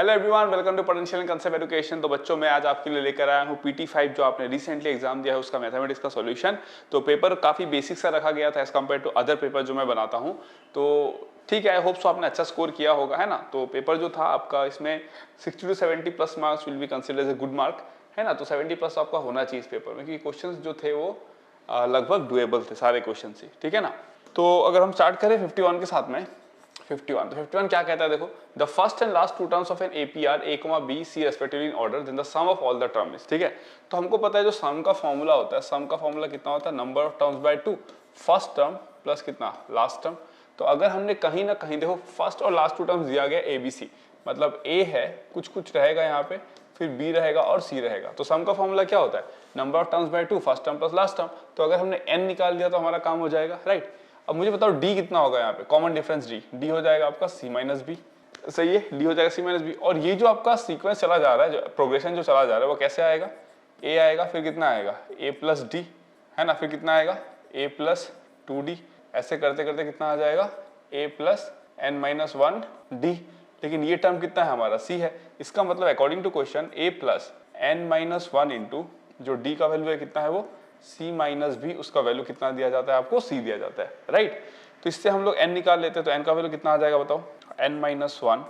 Hello everyone, welcome to potential and concept education. तो बच्चों मैं आज आपके लिए लेकर आया हूँ PT5 जो आपने रिसेंटली एग्जाम दिया है उसका मैथमेटिक्स का सॉल्यूशन। तो पेपर काफी बेसिक सा रखा गया था as compare to other paper जो मैं बनाता हूँ। तो ठीक है, आई होप सो आपने अच्छा स्कोर किया होगा, है ना। तो पेपर जो था आपका इसमें 60 to 70 plus marks will be considered as a good mark, है ना। तो 70 प्लस आपका होना चाहिए इस पेपर में, क्योंकि क्वेश्चन जो थे वो लगभग डुएबल थे सारे क्वेश्चन ही, ठीक है ना। तो अगर हम स्टार्ट करें 51 के साथ में 51, तो 51 क्या कहता है देखो, the first and last two terms of an AP are a comma b c respectively in order then the sum of all the term is, ठीक है। तो हमको पता है जो सम का फॉर्मूला होता है, सम का फॉर्मूला कितना होता है, number of terms by 2, first term plus कितना लास्ट टर्म। तो अगर हमने कहीं ना कहीं देखो फर्स्ट और लास्ट टू टर्म्स दिया गया ए बी सी, मतलब ए है कुछ कुछ रहेगा यहाँ पे, फिर बी रहेगा और सी रहेगा। तो सम का फॉर्मूला क्या होता है, number of terms by 2, first term plus last term. तो अगर हमने n निकाल दिया तो हमारा काम हो जाएगा, राइट। अब मुझे बताओ d कितना होगा, यहाँ पे कॉमन डिफरेंस d हो जाएगा आपका c माइनस बी, सही है, d हो जाएगा c माइनस बी। और ये जो आपका सीक्वेंस चला जा रहा है, जो प्रोग्रेशन जो चला जा रहा है वो कैसे आएगा, a आएगा, फिर कितना आएगा a प्लस डी, है ना, फिर कितना आएगा a प्लस 2d, ऐसे करते करते कितना आ जाएगा a plus n minus 1d। लेकिन ये टर्म कितना है हमारा c है, इसका मतलब according to question a plus n minus 1 into जो d का वैल्यू है कितना है वो c माइनस भी, उसका वैल्यू कितना दिया जाता है आपको, c दिया जाता है, राइट। तो इससे हम लोग n निकाल लेते हैं, तो n का वैल्यू कितना आ जाएगा बताओ, n minus 1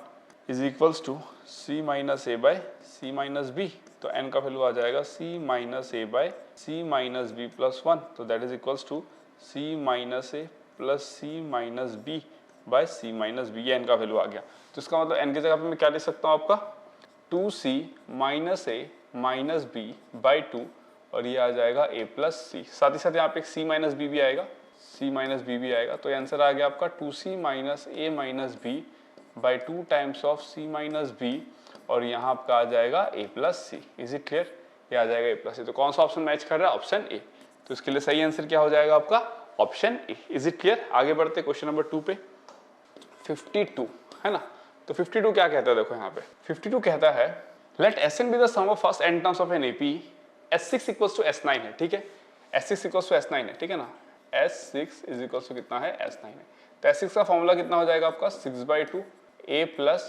is equals to c minus a by c minus b. तो n का वैल्यू आ जाएगा c minus a by c minus b plus 1, तो that is equals to c minus a plus c minus b by c minus b, ये n का value आ गया। तो इसका मतलब n की जगह पे मैं क्या लिख सकता हूँ आपका 2c minus a minus b by 2, और ये आ जाएगा a प्लस सी, साथ ही साथ यहाँ पे एक c माइनस बी भी आएगा, c माइनस बी भी आएगा। तो आंसर आ गया आपका 2c minus a minus b by 2 times of c minus b, और यहाँ आपका आ जाएगा a plus c. Is it clear, ये आ जाएगा a प्लस सी। तो कौन सा ऑप्शन मैच कर रहा है, ऑप्शन ए। तो इसके लिए सही आंसर क्या हो जाएगा आपका, option A. Is it clear, आगे बढ़ते क्वेश्चन नंबर 2 पे। 52 है ना, तो 52 क्या कहता है देखो, यहाँ पे 52 कहता है let Sn be the sum of first n terms of an AP, S6 equals to S9 है, ठीक है, S6 इक्वल्स टू S9 है, ठीक है ना, S6 इज इक्वल्स टू कितना है S9 है। तो S6 का फॉर्मूला कितना हो जाएगा आपका 6/2 a plus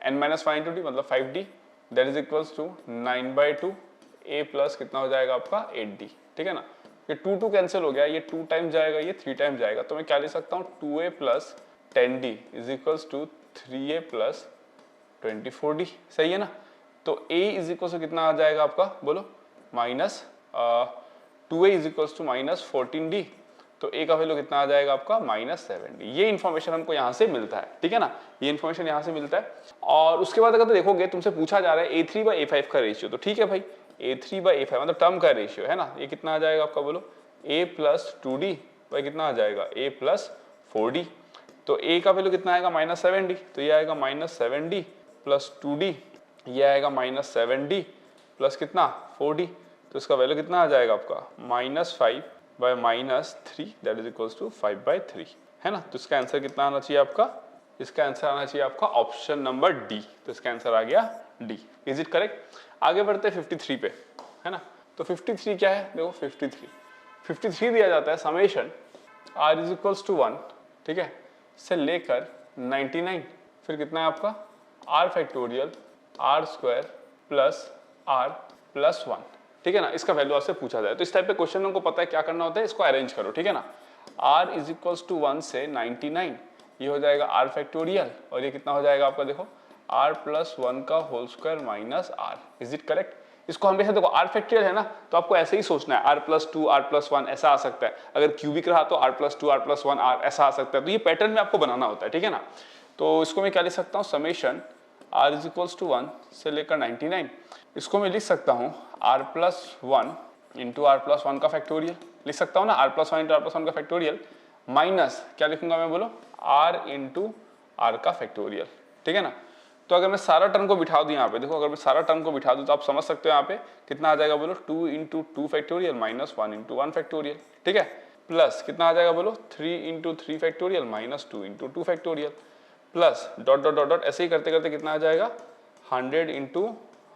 n minus 5 into d, मतलब 5d, that is equals to 9/2 a plus कितना हो जाएगा आपका 8d, ठीक है ना। ये 2 कैंसिल हो गया, ये 2 टाइम जाएगा, ये 3 टाइम जाएगा, तो मैं क्या लिख सकता हूँ 2a plus 10d is equals to 3a plus 24d, सही है ना। तो a इज इक्वल्स टू कितना आ जाएगा आपका बोलो, minus 2a is equals to minus 14d, तो a का वैल्यू कितना आ जाएगा आपका माइनस 7d। ये इन्फॉर्मेशन हमको यहाँ से मिलता है, ठीक है ना, ये इन्फॉर्मेशन यहाँ से मिलता है। और उसके बाद अगर तो देखोगे तुमसे पूछा जा रहा है a3/a5 का रेशियो, तो ठीक है भाई, a3/a5 मतलब टर्म का रेशियो है ना, ये कितना आ जाएगा आपका बोलो, a प्लस 2d भाई कितना आ जाएगा a प्लस 4d। तो a का वैल्यू कितना आएगा माइनस 7d, तो ये आएगा माइनस 7d प्लस 2d, ये आएगा माइनस 7d प्लस कितना 4d। तो इसका वैल्यू कितना आ जाएगा आपका minus 5 by minus 3, that is equals to 5/3, है ना। तो इसका आंसर कितना आना चाहिए आपका, इसका आंसर आना चाहिए आपका ऑप्शन नंबर डी। तो इसका आंसर आ गया डी। इज इट करेक्ट, आगे बढ़ते 53 पे, है ना। तो 53 क्या है देखो, 53 दिया जाता है summation r is equals to 1, ठीक है, से लेकर 99, फिर कितना है आपका r factorial r square plus r plus 1, ठीक है ना। इसका वैल्यू आपसे पूछा जाए तो इस टाइप के क्वेश्चन हमको पता है क्या करना होता है, इसको अरेंज करो, ठीक है ना। r इज इक्वल्स टू 1 से 99, ये हो जाएगा r फैक्टोरियल, और ये कितना हो जाएगा आपका देखो r प्लस 1 का whole square minus r। Is it correct, इसको हमेशा देखो r फैक्टोरियल है ना, तो आपको ऐसे ही सोचना है, r प्लस 2 r प्लस 1 ऐसा आ सकता है, अगर क्यूबिक रहा तो r plus 2 r plus 1 r ऐसा आ सकता है। तो ये पैटर्न में आपको बनाना होता है, ठीक है ना। तो इसको मैं क्या लिख सकता हूँ, summation r is equals to 1 से लेकर 99, इसको मैं लिख सकता हूँ r plus 1 into r plus 1 का फैक्टोरियल, लिख सकता हूँ ना, r plus 1 into r plus 1 का फैक्टोरियल, माइनस क्या लिखूंगा मैं बोलो, r इंटू r का फैक्टोरियल, ठीक है ना। तो अगर मैं सारा टर्म को बिठा दूं यहाँ पे, देखो अगर मैं सारा टर्म को बिठा दूं तो आप समझ सकते हो यहाँ पे कितना आ जाएगा बोलो, 2 into 2 factorial minus 1 into 1 factorial, ठीक है, प्लस कितना आ जाएगा बोलो 3 into 3 factorial minus 2 into 2 factorial, plus dot dot dot dot, ऐसे ही करते करते कितना आ जाएगा 100 into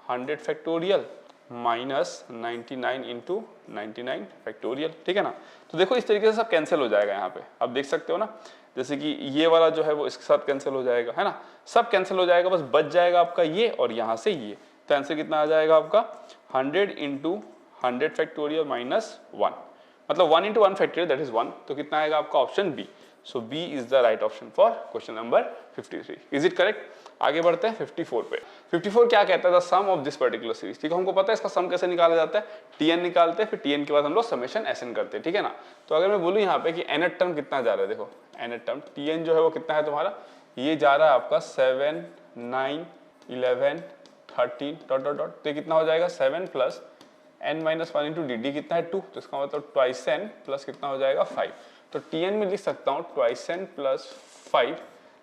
100 factorial minus 99 into 99 factorial, ठीक है ना। तो देखो इस तरीके से सब कैंसिल हो जाएगा यहाँ पे, आप देख सकते हो ना, जैसे कि ये वाला जो है वो इसके साथ कैंसिल हो जाएगा, है ना, सब कैंसिल हो जाएगा, बस बच जाएगा आपका ये और यहाँ से ये। तो आंसर कितना आ जाएगा आपका 100 इंटू 100 फैक्टोरियल माइनस 1, मतलब 1 इंटू 1 फैक्टोरियल दैट इज 1। तो कितना आएगा आपका option B. So B is the right option for question number 53। Is it correct? आगे बढ़ते हैं 54 पे। 54 क्या कहता है? The sum of this particular series, ठीक है, हमको पता है इसका सम कैसे निकाला जाता है, टीएन निकालते हैं, फिर टीएन के बाद हम लोग समेशन एसएन करते हैं, ठीक है ना। तो अगर मैं बोलूं यहाँ पे कि nth टर्म कितना जा रहा है, देखो nth टर्म टीएन जो है वो कितना है तुम्हारा, ये जा रहा है आपका 7 9 11 13 डॉट डॉट डॉट, तो ये कितना हो जाएगा 7 plus n minus 1 into D, D कितना है 2, तो इसका मतलब ट्वाइस n प्लस कितना हो जाएगा 5। तो टीएन में लिख सकता हूँ ट्वाइस n प्लस 5,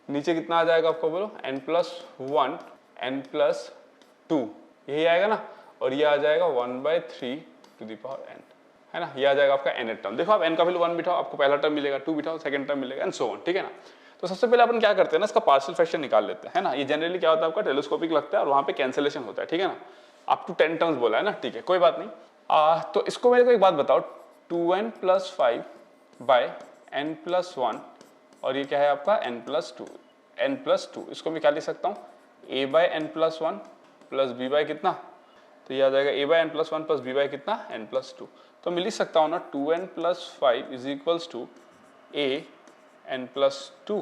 नीचे कितना आ जाएगा आपको बोलो n प्लस 1 n प्लस 2, यही आएगा ना, और ये आ जाएगा 1/3 टू द पावर n, है ना, ये आ जाएगा आपका nth टर्म। देखो आप n का वैल्यू 1 बिठाओ, आपको पहला टर्म मिलेगा, 2 बिठाओ सेकंड टर्म मिलेगा, एंड सो ऑन, ठीक है ना। तो सबसे पहले अपन क्या करते हैं ना, इसका पार्शियल फ्रैक्शन निकाल लेते हैं, है ना। ये जनरली क्या होता है आपका टेलीस्कोपिक लगता है और वहाँ पे कैंसिलेशन होता है, ठीक है ना। अप टू 10 टर्म्स बोला है ना, ठीक है, कोई बात नहीं। तो इसको मेरे को एक बात बताओ, 2n plus 5 bye n plus 1, और ये क्या है आपका n प्लस 2, n प्लस 2, इसको मैं क्या लिख सकता हूँ, a by n plus 1 plus b by कितना, तो ये आ जाएगा a by n plus 1 plus b by कितना n प्लस 2। तो मैं लिख सकता हूँ ना 2n plus 5 is equals to a n plus 2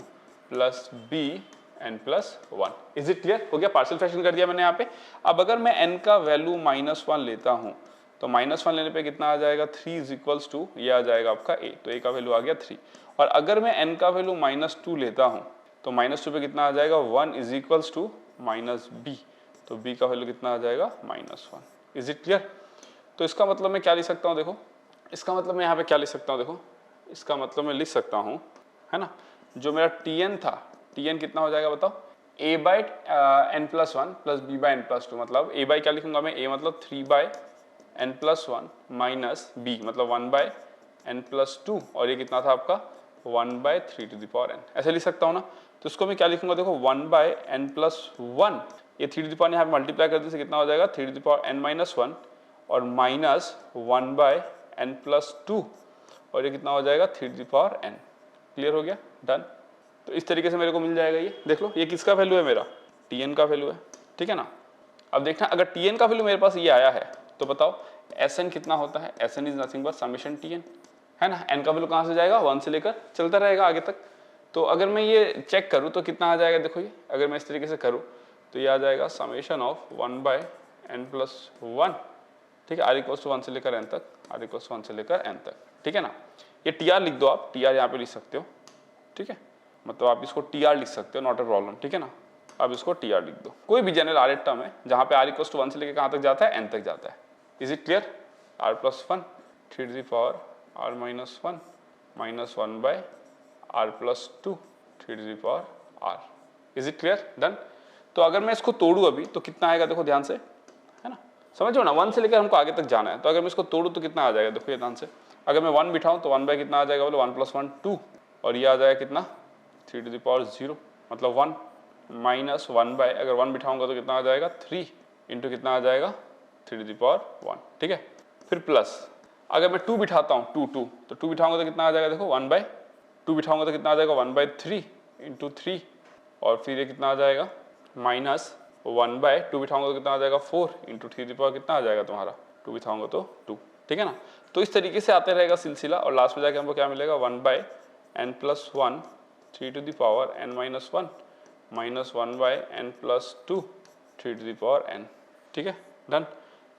plus b n plus 1। Is it clear? हो गया, पार्शियल फ्रैक्शन कर दिया मैंने यहाँ पे। अब अगर मैं n का वैल्यू -1 लेता हूँ, तो -1 लेने पे कितना आ जाएगा 3 इज इक्वल्स टू, ये आ जाएगा आपका a, तो a का वैल्यू आ गया 3। और अगर मैं n का वैल्यू -2 लेता हूँ, तो -2 पे कितना आ जाएगा 1 इज इक्वल्स टू -b, तो b का वैल्यू कितना आ जाएगा -1। Is it clear? तो इसका मतलब मैं क्या लिख सकता हूँ, देखो इसका मतलब मैं यहाँ पे क्या लिख सकता हूँ, देखो इसका मतलब मैं लिख सकता हूँ, है ना, जो मेरा tn था, tn कितना हो जाएगा बताओ, a by n plus 1 plus b by n plus 2, मतलब a बाई क्या लिखूंगा मैं, a मतलब 3 by n plus 1 minus b मतलब 1 बाई n प्लस 2, और ये कितना था आपका 1/3 टू द पावर n, ऐसे लिख सकता हूँ ना। तो इसको मैं क्या लिखूंगा, देखो 1 बाई n प्लस 1, ये 3 टू द पावर यहाँ पे मल्टीप्लाई कर देने से कितना हो जाएगा 3 to the power n minus 1 और माइनस 1 बाई n प्लस 2, और ये कितना हो जाएगा 3 to the power n। Clear हो गया? डन। तो इस तरीके से मेरे को मिल जाएगा ये, देख लो ये किसका वैल्यू है, मेरा tn का वैल्यू है, ठीक है ना। अब देखना अगर tn का वैल्यू मेरे पास ये आया है, तो बताओ Sn कितना होता है, Sn is nothing but summation tn, है ना। n का वैल्यू कहाँ से जाएगा, 1 से लेकर चलता रहेगा आगे तक। तो अगर मैं ये चेक करूँ तो कितना आ जाएगा, देखो ये अगर मैं इस तरीके से करूँ तो ये आ जाएगा summation of 1 by n plus 1, ठीक है, r इक्वल्स टू 1 से लेकर n तक, r इक्वल्स टू 1 से लेकर n तक, ठीक है ना। ये tr लिख दो आप, tr यहाँ पे लिख सकते हो, ठीक है, मतलब आप इसको tr लिख सकते हो, नॉट अ प्रॉब्लम, ठीक है ना। आप इसको tr लिख दो, कोई भी जनरल r टर्म है जहाँ पे r इक्वल्स टू 1 से लेकर कहाँ तक जाता है, n तक जाता है। Is it clear? r plus 1 3 to the power r minus 1 minus 1 by r plus 2 3 to the power r। Is it clear? Done. तो अगर मैं इसको तोड़ू अभी तो कितना आएगा, देखो ध्यान से, है ना, समझो ना, 1 से लेकर हमको आगे तक जाना है। तो अगर मैं इसको तोड़ू तो कितना आ जाएगा, देखो ये ध्यान से, अगर मैं 1 बिठाऊँ तो 1 बाई कितना आ जाएगा, बोलो 1 प्लस 1 2, और ये आ जाएगा कितना 3 टू द पावर 0 मतलब 1 माइनस 1 बाई, अगर 1 बिठाऊंगा तो कितना आ जाएगा 3 इंटू कितना आ जाएगा 3 टू द पावर 1, ठीक है। फिर प्लस अगर मैं 2 बिठाता हूँ 2 2, तो 2 बिठाऊंगा तो कितना आ जाएगा, देखो 1 बाई 2 बिठाऊंगा तो कितना आ जाएगा 1/3 इंटू 3, और फिर ये कितना आ जाएगा माइनस 1 बाई 2 बिठाऊंगा तो कितना आ जाएगा 4 इंटू 3 टू द पावर कितना आ जाएगा तुम्हारा 2 बिठाऊंगा तो 2, ठीक है ना। तो इस तरीके से आते रहेगा सिलसिला, और लास्ट में जाके हमको क्या मिलेगा 1 by n plus 1 3 to the power n minus 1 minus 1 by n plus 2 3 to the power n, ठीक है, डन।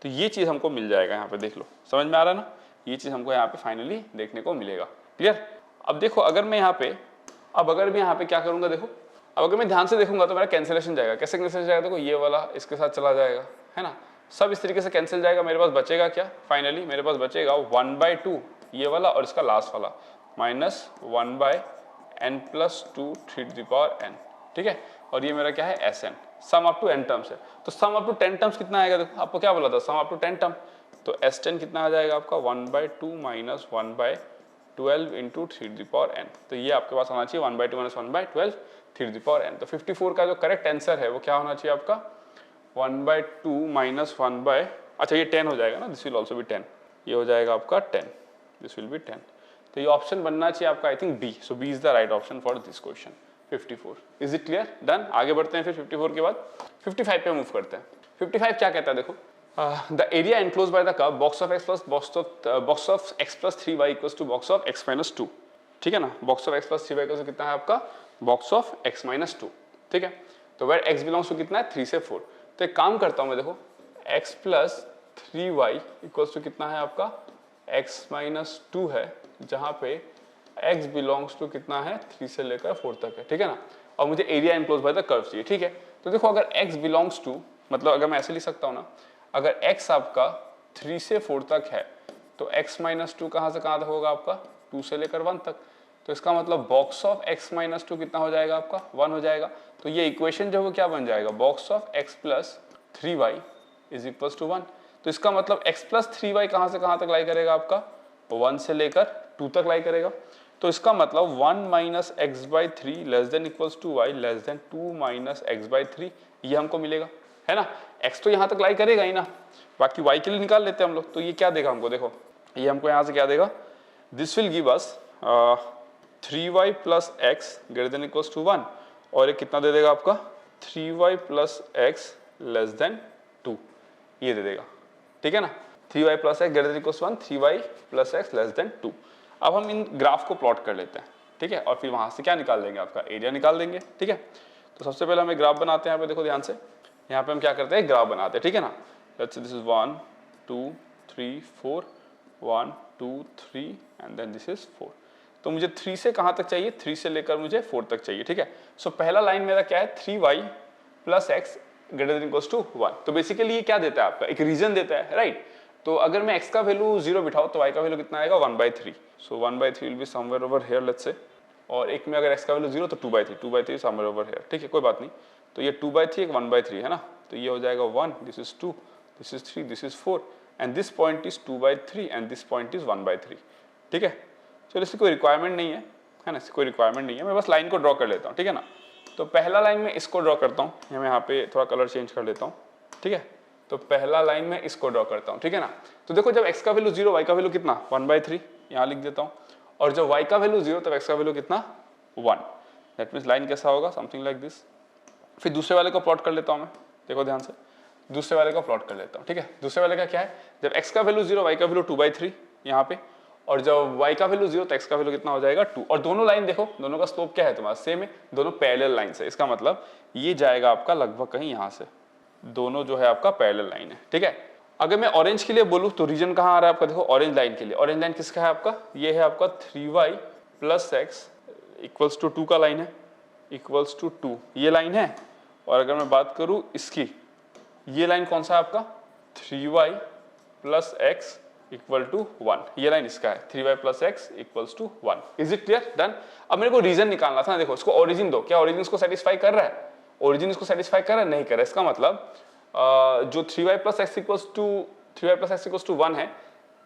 तो ये चीज़ हमको मिल जाएगा यहाँ पे, देख लो, समझ में आ रहा है ना, ये चीज़ हमको यहाँ पे फाइनली देखने को मिलेगा। क्लियर? अब देखो अगर मैं यहाँ पे, अब अगर मैं यहाँ पे क्या करूँगा, देखो अब अगर मैं ध्यान से देखूंगा तो मेरा कैंसिलेशन जाएगा, कैसे कैंसिल जाएगा, देखो ये वाला इसके साथ चला जाएगा, है ना, सब इस तरीके से कैंसिल जाएगा। मेरे पास बचेगा क्या, फाइनली मेरे पास बचेगा 1/2 ये वाला और इसका लास्ट वाला minus 1 by n plus 2 3 to the power n, ठीक है, और ये मेरा क्या है Sn, sum up to n terms है। तो सम अप टू 10 टर्म्स कितना आएगा, देखो आपको क्या बोला था, सम अप टू 10 टर्म, तो S10 कितना आ जाएगा आपका 1/2 minus 1/12 into 3 to the power n। तो ये आपके पास आना चाहिए 1/2 minus 1/12 3 to the power n। तो 54 का जो करेक्ट आंसर है वो क्या होना चाहिए आपका 1/2 माइनस 1 अच्छा ये 10 हो जाएगा ना, दिस विल ऑल्सो बी 10, ये हो जाएगा आपका 10, दिस विल बी 10। तो ये ऑप्शन बनना चाहिए आपका I think B. So B is the right option for this question 54। Is it clear? Done. आगे बढ़ते हैं फिर 54 के बाद 55 पे मूव करते हैं। 55 क्या कहता है देखो, the area enclose by the curve box of x plus box of x plus 3y equals to box of x minus 2, ठीक है ना। Box of x plus 3y equals to कितना है आपका, बॉक्स ऑफ x माइनस 2, ठीक है। तो where x belongs to कितना है 3 से 4। तो एक काम करता हूं मैं, देखो x plus 3y equals to कितना है आपका x माइनस 2 है, जहां पे x बिलोंग्स टू कितना है 3 से लेकर 4 तक है, ठीक है ना। और मुझे area enclose by the curve चाहिए, ठीक है। तो देखो अगर x बिलोंग्स टू, मतलब अगर मैं ऐसे लिख सकता हूं ना, अगर x आपका 3 से 4 तक है तो x माइनस 2 कहां से कहां तक होगा आपका, 2 से लेकर 1 तक। तो इसका मतलब बॉक्स ऑफ x माइनस 2 कितना हो जाएगा आपका, 1 हो जाएगा। तो ये इक्वेशन जो है क्या बन जाएगा, box of x plus 3y is equals to 1। तो इसका मतलब x प्लस 3y कहां से कहां तक लाई करेगा आपका, 1 से लेकर 2 तक लाई करेगा। तो इसका मतलब 1 minus x by 3 less than equals to y less than 2 minus x by 3, ये हमको मिलेगा, है ना। x तो यहाँ तक लाई करेगा ही ना, बाकी y के लिए निकाल लेते हैं हम लोग। तो ये क्या देगा हमको, देखो ये हमको यहाँ से क्या देगा, this will give us 3y plus x greater than equals to 1, और ये कितना दे देगा आपका 3y plus x less than 2, ये दे देगा, ठीक है ना। 3y plus x greater than equals to 1, 3y plus x less than 2। अब हम इन ग्राफ को प्लॉट कर लेते हैं, ठीक है, और फिर वहां से क्या निकाल देंगे, आपका एरिया निकाल देंगे, ठीक है। तो सबसे पहले हम एक ग्राफ बनाते हैं, यहाँ पे देखो ध्यान से, यहाँ पे हम क्या करते हैं, ग्राफ बनाते हैं, ठीक है ना। Let's say this is 1 2 3 4, 1 2 3 and then this is 4। तो मुझे 3 से कहाँ तक चाहिए, 3 से लेकर मुझे 4 तक चाहिए, ठीक है। सो पहला लाइन मेरा क्या है, 3y plus x greater than equals to 1। तो बेसिकली ये क्या देता है आपका, एक रीजन देता है, राइट। तो अगर मैं x का वैल्यू 0 बिठाऊं तो y का वैल्यू कितना आएगा 1/3। सो 1/3 will be somewhere over here let's say, और एक में अगर x का वैल्यू 0 तो 2/3, 2/3 समवेयर ओवर हियर, ठीक है, कोई बात नहीं। तो ये 2/3 एक 1/3 है ना, तो ये हो जाएगा 1, this is 2, this is 3, this is 4 and this point is 2/3 and this point is 1/3, ठीक है। चलो इसकी कोई रिक्वायरमेंट नहीं है ना, इसकी कोई रिक्वायरमेंट नहीं है, मैं बस लाइन को ड्रॉ कर लेता हूँ, ठीक है ना। तो पहला लाइन में इसको ड्रॉ करता हूँ, मैं यहाँ पे थोड़ा कलर चेंज कर लेता हूँ, ठीक है। तो पहला लाइन में इसको ड्रॉ करता हूँ, ठीक है ना। तो देखो जब x का वैल्यू 0, y का वैल्यू कितना 1/3, यहाँ लिख देता हूँ, और जब y का वैल्यू 0 तब x का वैल्यू कितना 1। दैट मीन्स लाइन कैसा होगा, समथिंग लाइक दिस। फिर दूसरे वाले को प्लॉट कर लेता हूँ मैं, देखो ध्यान से, दूसरे वाले को प्लॉट कर लेता हूँ, ठीक है। दूसरे वाले का क्या है, जब x का वैल्यू 0, y का वैल्यू 2/3 यहाँ पे, और जब y का वैल्यू 0 तो x का वैल्यू कितना हो जाएगा 2। और दोनों लाइन देखो, दोनों का स्लोप क्या है तुम्हारा, सेम है, दोनों पैरेलल लाइन है। इसका मतलब ये जाएगा आपका लगभग कहीं यहाँ से, दोनों जो है आपका पैरेलल लाइन है, ठीक है। अगर मैं ऑरेंज के लिए बोलूँ तो रीजन कहाँ आ रहा है आपका, देखो ऑरेंज लाइन के लिए, ऑरेंज लाइन किसका है आपका, ये है आपका 3y plus x equals to 2 का लाइन है, इक्वल्स टू 2 ये लाइन है। और अगर मैं बात करूँ इसकी, ये लाइन कौन सा है आपका 3y plus x equal to 1, ये लाइन इसका है 3y plus x equals to 1। Is it clear, done. अब मेरे को रीजन निकालना था ना, देखो इसको ओरिजिन दो, क्या ओरिजिन इसको सेटिस्फाई कर रहा है, ओरिजिन इसको सेटिस्फाई कर रहा है, नहीं कर रहा है। इसका मतलब जो 3y plus x equals to 1 है,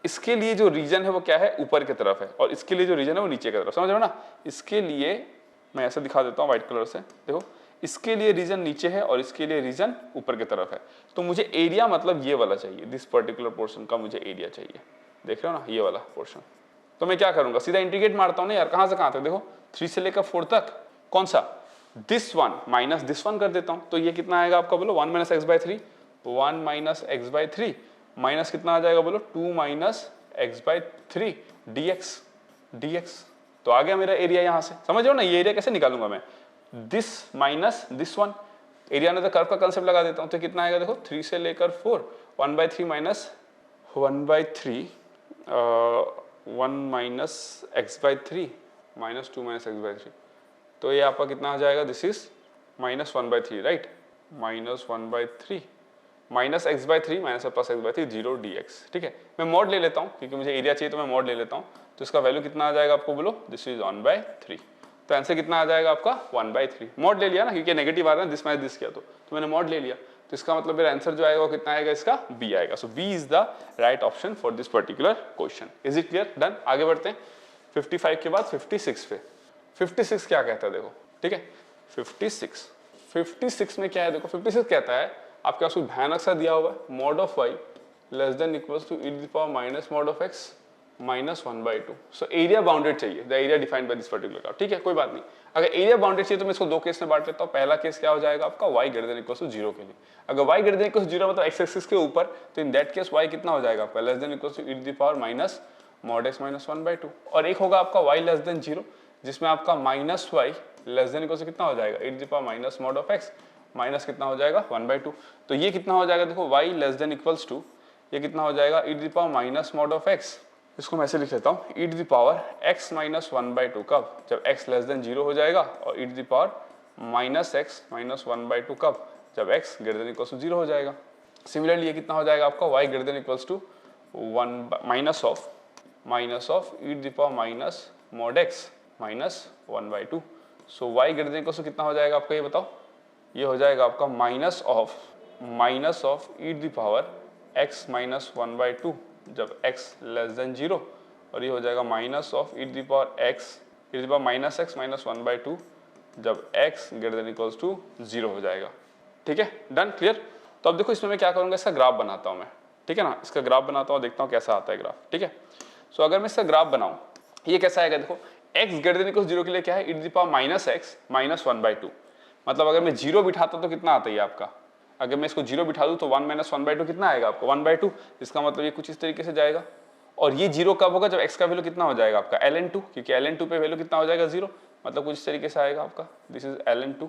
इसके लिए जो रीजन है वो क्या है, ऊपर की तरफ है, और इसके लिए जो रीजन है वो नीचे की तरफ, समझ रहे हो ना। इसके लिए मैं ऐसे दिखा देता हूँ व्हाइट कलर से, देखो इसके लिए रीजन नीचे है और इसके लिए रीजन ऊपर की तरफ है। तो मुझे एरिया मतलब ये वाला चाहिए, दिस पर्टिकुलर पोर्शन का मुझे एरिया चाहिए, देख रहे हो ना ये वाला पोर्शन। तो मैं क्या करूंगा, सीधा इंटीग्रेट मारता हूँ ना यार, कहाँ से कहाँ तक, देखो 3 से लेकर 4 तक, कौन सा दिस 1 माइनस दिस 1 कर देता हूँ। तो ये कितना आएगा आपका बोलो 1 minus x by 3, 1 minus x by 3 minus कितना आ जाएगा बोलो 2 माइनस एक्स बाई 3 dx। तो आ गया मेरा एरिया यहाँ से, समझ रहे हो ना। ये एरिया कैसे निकालूंगा मैं, दिस माइनस दिस 1, एरिया ने तो कर्व का कंसेप्ट लगा देता हूँ। तो कितना आएगा देखो 3 से लेकर 4, 1/3 minus 1/3 1 minus x by 3 minus 2 minus x by 3। तो ये आपका कितना आ जाएगा, this is minus 1/3, right, minus 1/3 minus x by 3 minus plus x by 3 0 dx, ठीक है। मैं मॉड ले लेता हूँ क्योंकि मुझे एरिया चाहिए, तो मैं मॉड ले लेता हूँ। तो इसका वैल्यू कितना आ जाएगा आपको बोलो, दिस इज 1/3। तो आंसर कितना आ जाएगा आपका 1/3, मॉड ले लिया ना, क्योंकि नेगेटिव आ रहा है, दिस माइनस दिस किया तो मैंने मॉड ले लिया। तो इसका मतलब मेरा आंसर जो आएगा वो कितना आएगा, इसका बी आएगा। So B is the right option for this particular question. Is it clear, done. आगे बढ़ते हैं 55 के बाद 56 पे। 56 क्या कहता है देखो, ठीक है। 56 में क्या है देखो, 56 कहता है आपके पास कोई भयानक सा दिया हुआ है, mod of y less than equals to e to the power minus mod of x minus 1/2। So area bounded चाहिए, the area defined by this particular graph. ठीक है, कोई बात नहीं। अगर एरिया बाउंडेड चाहिए तो मैं इसको दो केस में बांट लेता हूँ। पहला केस क्या हो जाएगा आपका, y greater than equals to 0 के लिए। अगर y greater than equals to 0 मतलब x एक्सिस के ऊपर, तो इन दैट केस y कितना हो जाएगा आपका, less than equals to e to the power minus mod x minus 1/2। और एक होगा आपका y लेस देन 0, जिसमें आपका minus y less than equals to कितना हो जाएगा, e to the power minus mod of x minus कितना हो जाएगा 1/2। तो ये कितना हो जाएगा, देखो y less than equals to, ये कितना हो जाएगा e to the power minus mod of x, इसको मैं ऐसे लिख लेता हूँ, e to the power x minus 1/2 कब, जब x लेस देन 0 हो जाएगा, और e to the power minus x minus 1/2 कब, जब x greater than equals to 0 हो जाएगा। सिमिलरली ये कितना हो जाएगा आपका y greater than equals to 1 minus of e to the power minus mod x minus 1/2। So y greater than equals to कितना हो जाएगा आपका, ये बताओ, ये हो जाएगा आपका minus of e to the power x minus 1/2 जब x लेस देन 0, और ये हो जाएगा minus of e to the power x e to the power minus x minus 1/2 जब x greater than equals to 0 हो जाएगा। ठीक है, डन, क्लियर। तो अब देखो इसमें मैं क्या करूंगा, इसका ग्राफ बनाता हूं मैं। ठीक है ना, इसका ग्राफ बनाता हूं, देखता हूं कैसा आता है ग्राफ। ठीक है, सो अगर मैं इसका ग्राफ बनाऊं, ये कैसा आएगा, देखो x ग्रेटर देन इक्वल्स 0 के लिए क्या है, e to the power minus x minus 1/2। मतलब अगर मैं 0 बिठाता तो कितना आता है आपका, अगर मैं इसको 0 बिठा दूं तो 1 माइनस 1/2 कितना आएगा आपको, 1/2। इसका मतलब ये कुछ इस तरीके से जाएगा। और ये 0 कब होगा, जब x का वैल्यू कितना हो जाएगा आपका ln2, क्योंकि ln2 पे वैल्यू कितना हो जाएगा 0, मतलब कुछ इस तरीके से आएगा आपका, दिस इज ln2।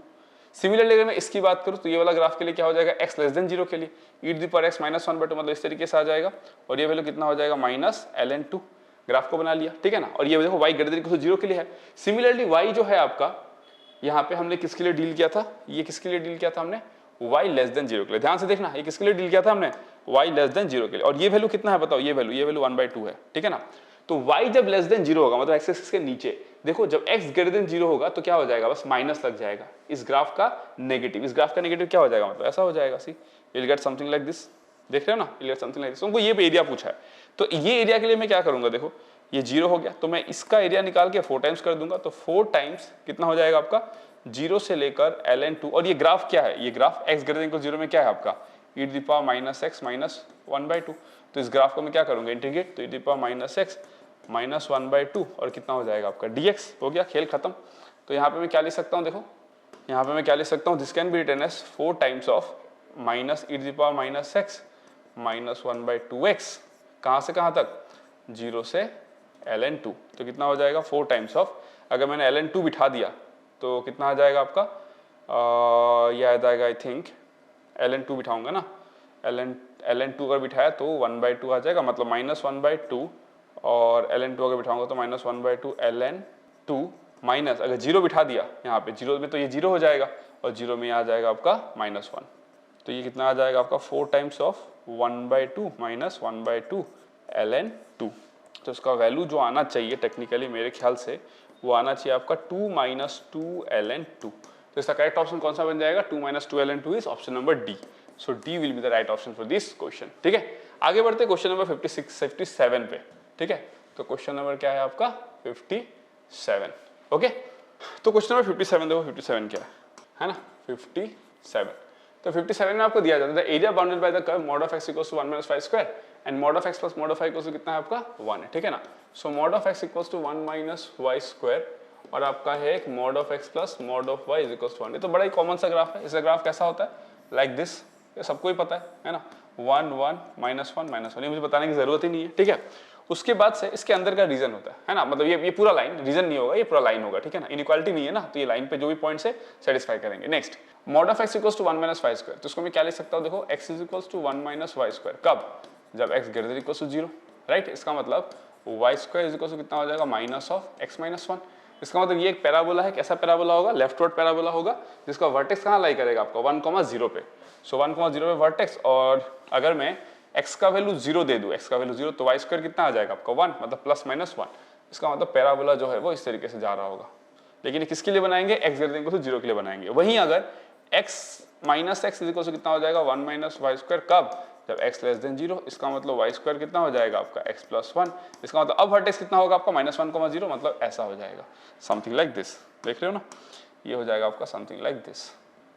सिमिलरली अगर मैं इसकी बात करूं तो ये वाला ग्राफ के लिए क्या हो जाएगा, x लेस देन 0 के लिए e to the power x minus 1/2, मतलब इस तरीके से आ जाएगा, और ये वैल्यू कितना हो जाएगा माइनस ln2। ग्राफ को बना लिया, ठीक है ना। और ये देखो y greater than equal to 0 के लिए है। सिमिलरली y जो है आपका, यहाँ पे हमने किसके लिए डील किया था, ये किसके लिए डील किया था हमने, y लेस देन 0 के लिए। ध्यान से देखना, ये किसके लिए डील किया था हमने, y लेस देन 0 के लिए। और ये वैल्यू कितना है बताओ, ये वैल्यू 1/2 है। ठीक है ना, तो y जब लेस देन 0 होगा, मतलब x एक्सिस के नीचे, देखो जब x ग्रेटर देन 0 होगा तो क्या हो जाएगा, बस माइनस लग जाएगा, इस ग्राफ का नेगेटिव। इस ग्राफ का नेगेटिव क्या हो जाएगा, मतलब ऐसा हो जाएगा, see you will get something like this. देख रहे हो ना, you will get something like this. उनको ये एरिया पूछा है, तो ये एरिया के लिए मैं क्या करूंगा, देखो ये 0 हो गया, तो मैं इसका एरिया निकाल के 4 टाइम्स कर दूंगा, तो 4 टाइम्स कितना हो जाएगा आपका, 0 से लेकर ln2। और ये ग्राफ क्या है, ये ग्राफ x ग्रेटर देन 0 में क्या है आपका, e to the power minus x minus 1/2। तो इस ग्राफ को मैं क्या करूंगा, इंटीग्रेट, तो e to the power minus x minus 1/2, और कितना हो जाएगा आपका dx। हो गया, खेल खत्म। तो यहाँ पे मैं क्या लिख सकता हूँ, देखो यहाँ पे मैं क्या लिख सकता हूँ, this can be written as 4 times of minus e to the power minus x minus 1/2x, कहाँ से कहाँ तक, 0 से ln2। तो कितना हो जाएगा 4 टाइम्स ऑफ, अगर मैंने ln2 बिठा दिया तो कितना आ जाएगा आपका, ये आ जाएगा आई थिंक, ln2 बिठाऊंगा ना, ln2 अगर बिठाया तो 1/2 आ जाएगा, मतलब माइनस 1/2, और ln2 अगर बिठाऊंगा तो माइनस 1/2 ln2 माइनस, अगर 0 बिठा दिया यहाँ पे 0 में तो ये 0 हो जाएगा, और 0 में आ जाएगा आपका -1। तो ये कितना आ जाएगा आपका 4 टाइम्स ऑफ 1/2 माइनस 1/2 ln2। तो इसका वैल्यू जो आना चाहिए टेक्निकली मेरे ख्याल से वो आना चाहिए आपका 2 माइनस 2 ln2। तो इसका करेक्ट ऑप्शन कौन सा बन जाएगा, 2 minus 2 ln2 is option number D. So D will be the right option for this question. ठीक है, आगे बढ़ते क्वेश्चन नंबर 57 पे। ठीक है, तो क्वेश्चन नंबर क्या है आपका 57। ओके, तो क्वेश्चन नंबर 57 देखो, 57 क्या है ना, 57। तो 57 में आपको दिया जाता है area bounded by the curve mod of x equals to 1 minus 5 square and mod of x plus mod of y equals to कितना है आपका 1 है। ठीक है ना, so mod of x equals to 1 minus y square, और आपका है एक mod of x plus mod of y equals to 1। ये तो बड़ा ही कॉमन सा ग्राफ है। इसका ग्राफ कैसा होता है, लाइक दिस, ये सबको ही पता है ना, 1 1 माइनस 1 माइनस 1, ये मुझे बताने की जरूरत ही नहीं है। ठीक है, उसके बाद से इसके अंदर का रीजन होता है ना, मतलब ये पूरा लाइन रीजन नहीं होगा, ये पूरा लाइन होगा। ठीक है ना, इनइक्वालिटी नहीं है ना, तो ये लाइन पे जो भी पॉइंट्स है सेटिस्फाई करेंगे। Next, mod of x equals to 1 minus 5 square, तो इसको मैं क्या लिख सकता हूँ, देखो x is equals to 1 minus y square, कब, जब x greater than equals to 0। Right, इसका मतलब y square is equals to कितना हो जाएगा, माइनस ऑफ x माइनस 1। इसका मतलब ये एक पैराबोला है, कैसा पैराबोला होगा, लेफ्टवर्ड पैराबोला होगा, जिसका वर्टेक्स कहाँ लाई करेगा आपका 1,0 पे। सो 1,0 पे वर्टेक्स, और अगर मैं x का वैल्यू 0 दे दूं, x का वैल्यू 0, तो y स्क्वायर कितना आ जाएगा आपका 1, मतलब प्लस माइनस 1। इसका मतलब पैराबोला जो है वो इस तरीके से जा रहा होगा। लेकिन ये किसके लिए बनाएंगे, x greater than equal to 0 के लिए बनाएंगे। वहीं अगर x minus x is equal to कितना हो जाएगा 1 माइनस वाई स्क्वायर, कब, जब x लेस देन 0। इसका मतलब y स्क्वायर कितना हो जाएगा आपका x प्लस 1। इसका मतलब अब वर्टेक्स कितना होगा आपका -1,0, मतलब ऐसा हो जाएगा, समथिंग लाइक दिस। देख रहे हो ना, ये हो जाएगा आपका समथिंग लाइक दिस।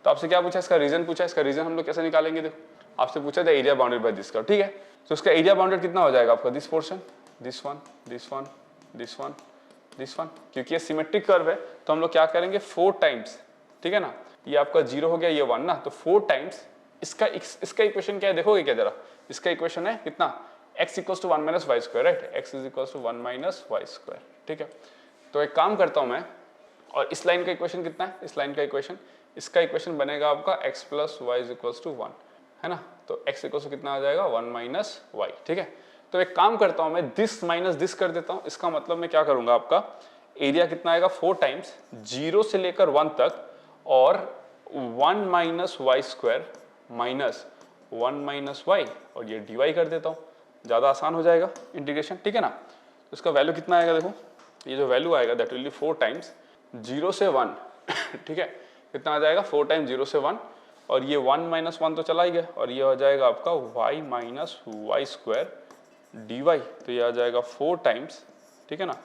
तो आपसे क्या पूछा, इसका रीजन पूछा, इसका रीजन हम लोग कैसे निकालेंगे, देखो आपसे पूछा था area bounded by this curve. ठीक है, तो इसका एरिया बाउंडेड कितना हो जाएगा आपका, this portion, this one, this one, this one, this one. क्योंकि ये सिमेट्रिक कर्व है तो हम लोग क्या करेंगे 4 टाइम्स, ठीक है ना, ये आपका 0 हो गया, ये 1 ना, तो 4 टाइम्स इसका इक्वेशन क्या है देखोगे क्या जरा, इसका इक्वेशन है कितना, x equals to 1 minus y square, right, x is equals to 1 minus y square, ठीक है। तो एक काम करता हूं मैं, और इस लाइन का इक्वेशन कितना है, इस लाइन का इक्वेशन, इसका इक्वेशन बनेगा आपका x plus y is equals to 1, है ना, तो x इक्वल्स टू कितना आ जाएगा 1 माइनस वाई, ठीक है। तो एक काम करता हूं मैं, दिस माइनस दिस कर देता हूं, इसका मतलब मैं क्या करूंगा, आपका एरिया कितना आएगा 4 टाइम्स 0 से लेकर 1 तक, और 1 minus y square minus 1 minus y, और ये dy कर देता हूं, ज्यादा आसान हो जाएगा इंटीग्रेशन, ठीक है ना। तो इसका वैल्यू कितना आएगा देखो, ये जो वैल्यू आएगा दैट विल बी 4 टाइम्स 0 से 1 ठीक है, कितना आ जाएगा 4 टाइम्स 0 से 1, और ये 1 माइनस 1 तो चला ही गया, और ये हो जाएगा आपका y minus y square dy, तो ये आ जाएगा 4 टाइम्स, ठीक है ना,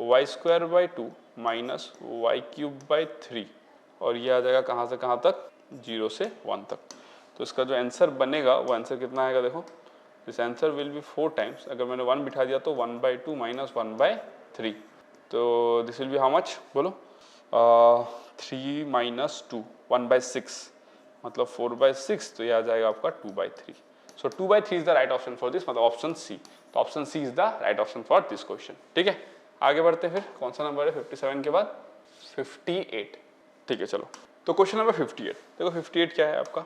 y square by 2 minus y cube by 3, और ये आ जाएगा कहाँ से कहाँ तक, 0 से 1 तक। तो इसका जो आंसर बनेगा वो आंसर कितना आएगा देखो, this answer will be 4 times, अगर मैंने 1 बिठा दिया तो 1 बाई 2 माइनस 1 बाई 3, तो this will be how much बोलो, 3 माइनस 2 1 बाई 6, मतलब 4 बाई 6, तो ये आ जाएगा आपका 2 by 3। So 2 by 3 is the right option for this, मतलब ऑप्शन सी, तो option C is the right option for this question, ठीक है। आगे बढ़ते हैं, फिर कौन सा नंबर है 57 के बाद 58, ठीक है चलो। तो क्वेश्चन नंबर 58, देखो 58 क्या है आपका,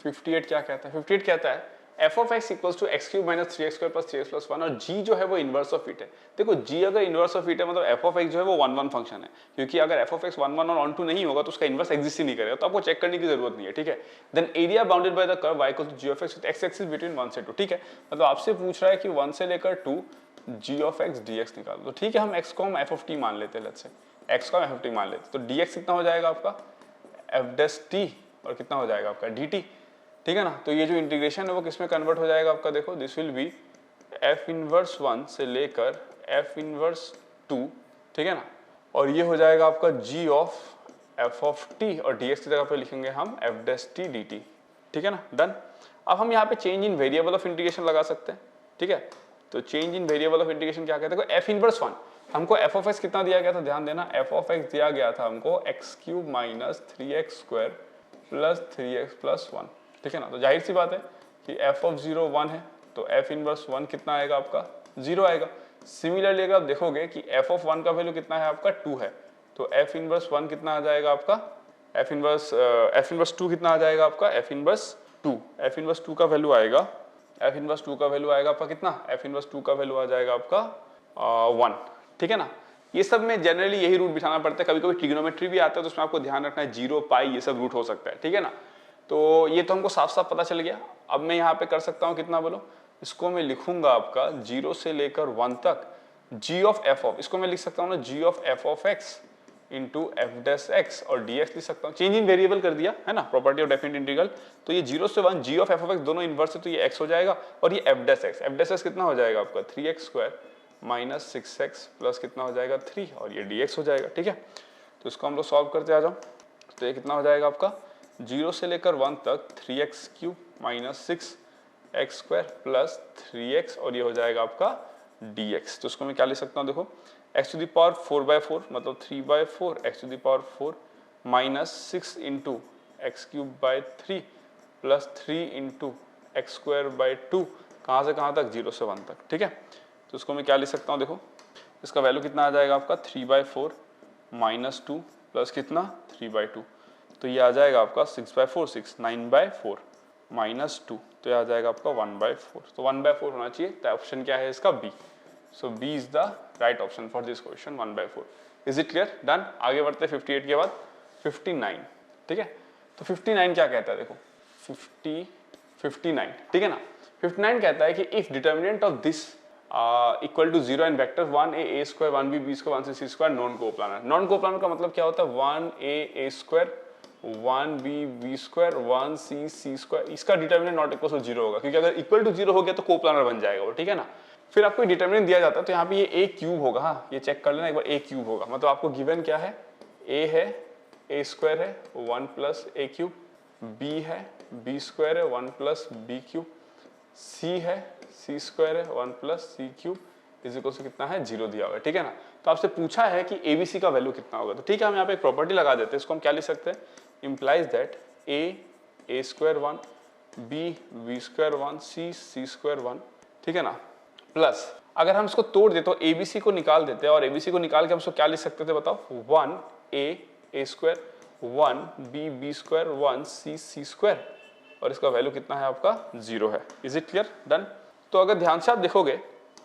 58 क्या कहता है, 58 कहता है f of x equals to x cube minus 3x square plus 3x plus 1, और g जो है वो इनवर्स ऑफ इट है। देखो g अगर इनवर्स ऑफ इट है मतलब f of x जो है वो 1 1 फंक्शन है, क्योंकि अगर f of x 1 1 और 1 2 नहीं होगा तो उसका इनवर्स एग्जिस्ट ही नहीं करेगा, तो आपको चेक करने की जरूरत नहीं है, ठीक है। Then area bounded by the curve y equals to g of x with x axis between 1 से 2, ठीक है, मतलब आपसे पूछ रहा है कि 1 से लेकर 2 g of x dx निकालो, तो ठीक है हम x को हम f of t मान लेते हैं, लेट्स से x को हम f of t मान लेते हैं, तो dx कितना हो जाएगा आपका f dash t, और कितना हो जाएगा आपका dt, ठीक है ना। तो ये जो इंटीग्रेशन है वो किस में कन्वर्ट हो जाएगा आपका, देखो this will B f inverse 1 से लेकर f इनवर्स 2, ठीक है ना, और ये हो जाएगा आपका g of f of t, और dx की जगह पे लिखेंगे हम f dash t dt, ठीक है ना, डन। अब हम यहाँ पे change in variable of integration लगा सकते हैं, ठीक है। तो change in variable of integration क्या कहते हैं, f इनवर्स 1, हमको f ऑफ x कितना दिया गया था, ध्यान देना, f ऑफ x दिया गया था हमको x cube minus 3x square plus 3x plus 1, ठीक है ना। तो जाहिर सी बात है कि f ऑफ 0 1 है, तो f इनवर्स 1 कितना आएगा आपका 0 आएगा। सिमिलरली अगर आप देखोगे कि f ऑफ 1 का वैल्यू कितना है आपका 2 है, तो f इनवर्स 1 कितना आ जाएगा आपका, f इनवर्स 2 कितना आ जाएगा आपका, f इनवर्स 2 का वैल्यू आएगा, f इनवर्स 2 का वैल्यू आएगा आपका कितना, f इनवर्स 2 का वैल्यू आ जाएगा आपका 1, ठीक है ना। ये सब में जनरली यही रूट बिठाना पड़ता है, कभी कभी ट्रिग्नोमेट्री भी आता है तो उसमें आपको ध्यान रखना है 0 पाई ये सब रूट हो सकता है, ठीक है ना। तो ये तो हमको साफ साफ पता चल गया। अब मैं यहाँ पे कर सकता हूँ कितना बोलो, इसको मैं लिखूंगा आपका 0 से लेकर 1 तक g ऑफ f ऑफ, इसको मैं लिख सकता हूँ ना g of f of x into F dash x, और dx लिख सकता हूँ, चेंज इन वेरिएबल कर दिया है ना, प्रॉपर्टी ऑफ डेफिनेट इंटीग्रल। तो ये 0 से 1 g of f of x दोनों इनवर्स है, तो ये x हो जाएगा, और ये f डैश x कितना हो जाएगा आपका 3x square minus 6x plus कितना हो जाएगा 3, और ये dx हो जाएगा, ठीक है। तो इसको हम लोग सॉल्व करते आ जाओ, तो ये कितना हो जाएगा आपका 0 से लेकर 1 तक 3x cube minus 6x square plus 3x, और ये हो जाएगा आपका dx। तो इसको मैं क्या लिख सकता हूँ, देखो x टू द पावर 4/4 मतलब 3/4 x to the power 4 minus 6 into x cube by 3 plus 3 into x square by 2, कहाँ से कहाँ तक 0 से 1 तक, ठीक है। तो इसको मैं क्या लिख सकता हूँ, देखो इसका वैल्यू कितना आ जाएगा आपका 3/4 माइनस 2 प्लस कितना 3/2, तो ये आ जाएगा आपका 6/4 6 9/4 माइनस 2, तो ये आ जाएगा आपका 1/4, तो 1/4 होना चाहिए, तो ऑप्शन क्या है इसका B. So B is the right option for this question 1/4। Is it clear, done. आगे बढ़ते 58 के बाद 59, ठीक है। तो 59 क्या कहता है, देखो 59, ठीक है ना। 59 कहता है कि if determinant of this equal to 0 and vector 1a square 1b b square 1c c square non coplanar. Non coplanar का मतलब क्या होता है, 1a square 1b b square 1c c square, इसका डिटर्मिनेंट नॉट इक्वल टू 0 होगा, क्योंकि अगर equal to 0 हो गया तो कोप्लानर बन जाएगा वो, ठीक है ना। फिर आपको डिटर्मिनेंट दिया जाता है, तो यहाँ पे ये a क्यूब होगा, हाँ ये चेक कर लेना एक बार, a क्यूब होगा, मतलब आपको गिवन क्या है, a है a स्क्वायर है 1 प्लस a क्यूब, b है b स्क्वायर है 1 प्लस b क्यूब, c है सी स्क्वायर है 1 plus C cube is equal to कितना है 0 दिया हुआ है, ठीक है ना। तो आपसे पूछा है कि एबीसी का वैल्यू कितना होगा, तो ठीक है हम यहाँ पे एक प्रॉपर्टी लगा देते हैं, इसको हम क्या लिख सकते हैं, implies that A square 1 B square 1 C square 1, ठीक है ना, प्लस अगर हम इसको तोड़ दे तो एबीसी को निकाल देते हैं और एबीसी को निकाल के हम इसको क्या लिख सकते थे बताओ, 1 ए square 1 B square 1 C square, और इसका वैल्यू कितना है आपका 0 है। Is it clear, done. तो अगर ध्यान से आप देखोगे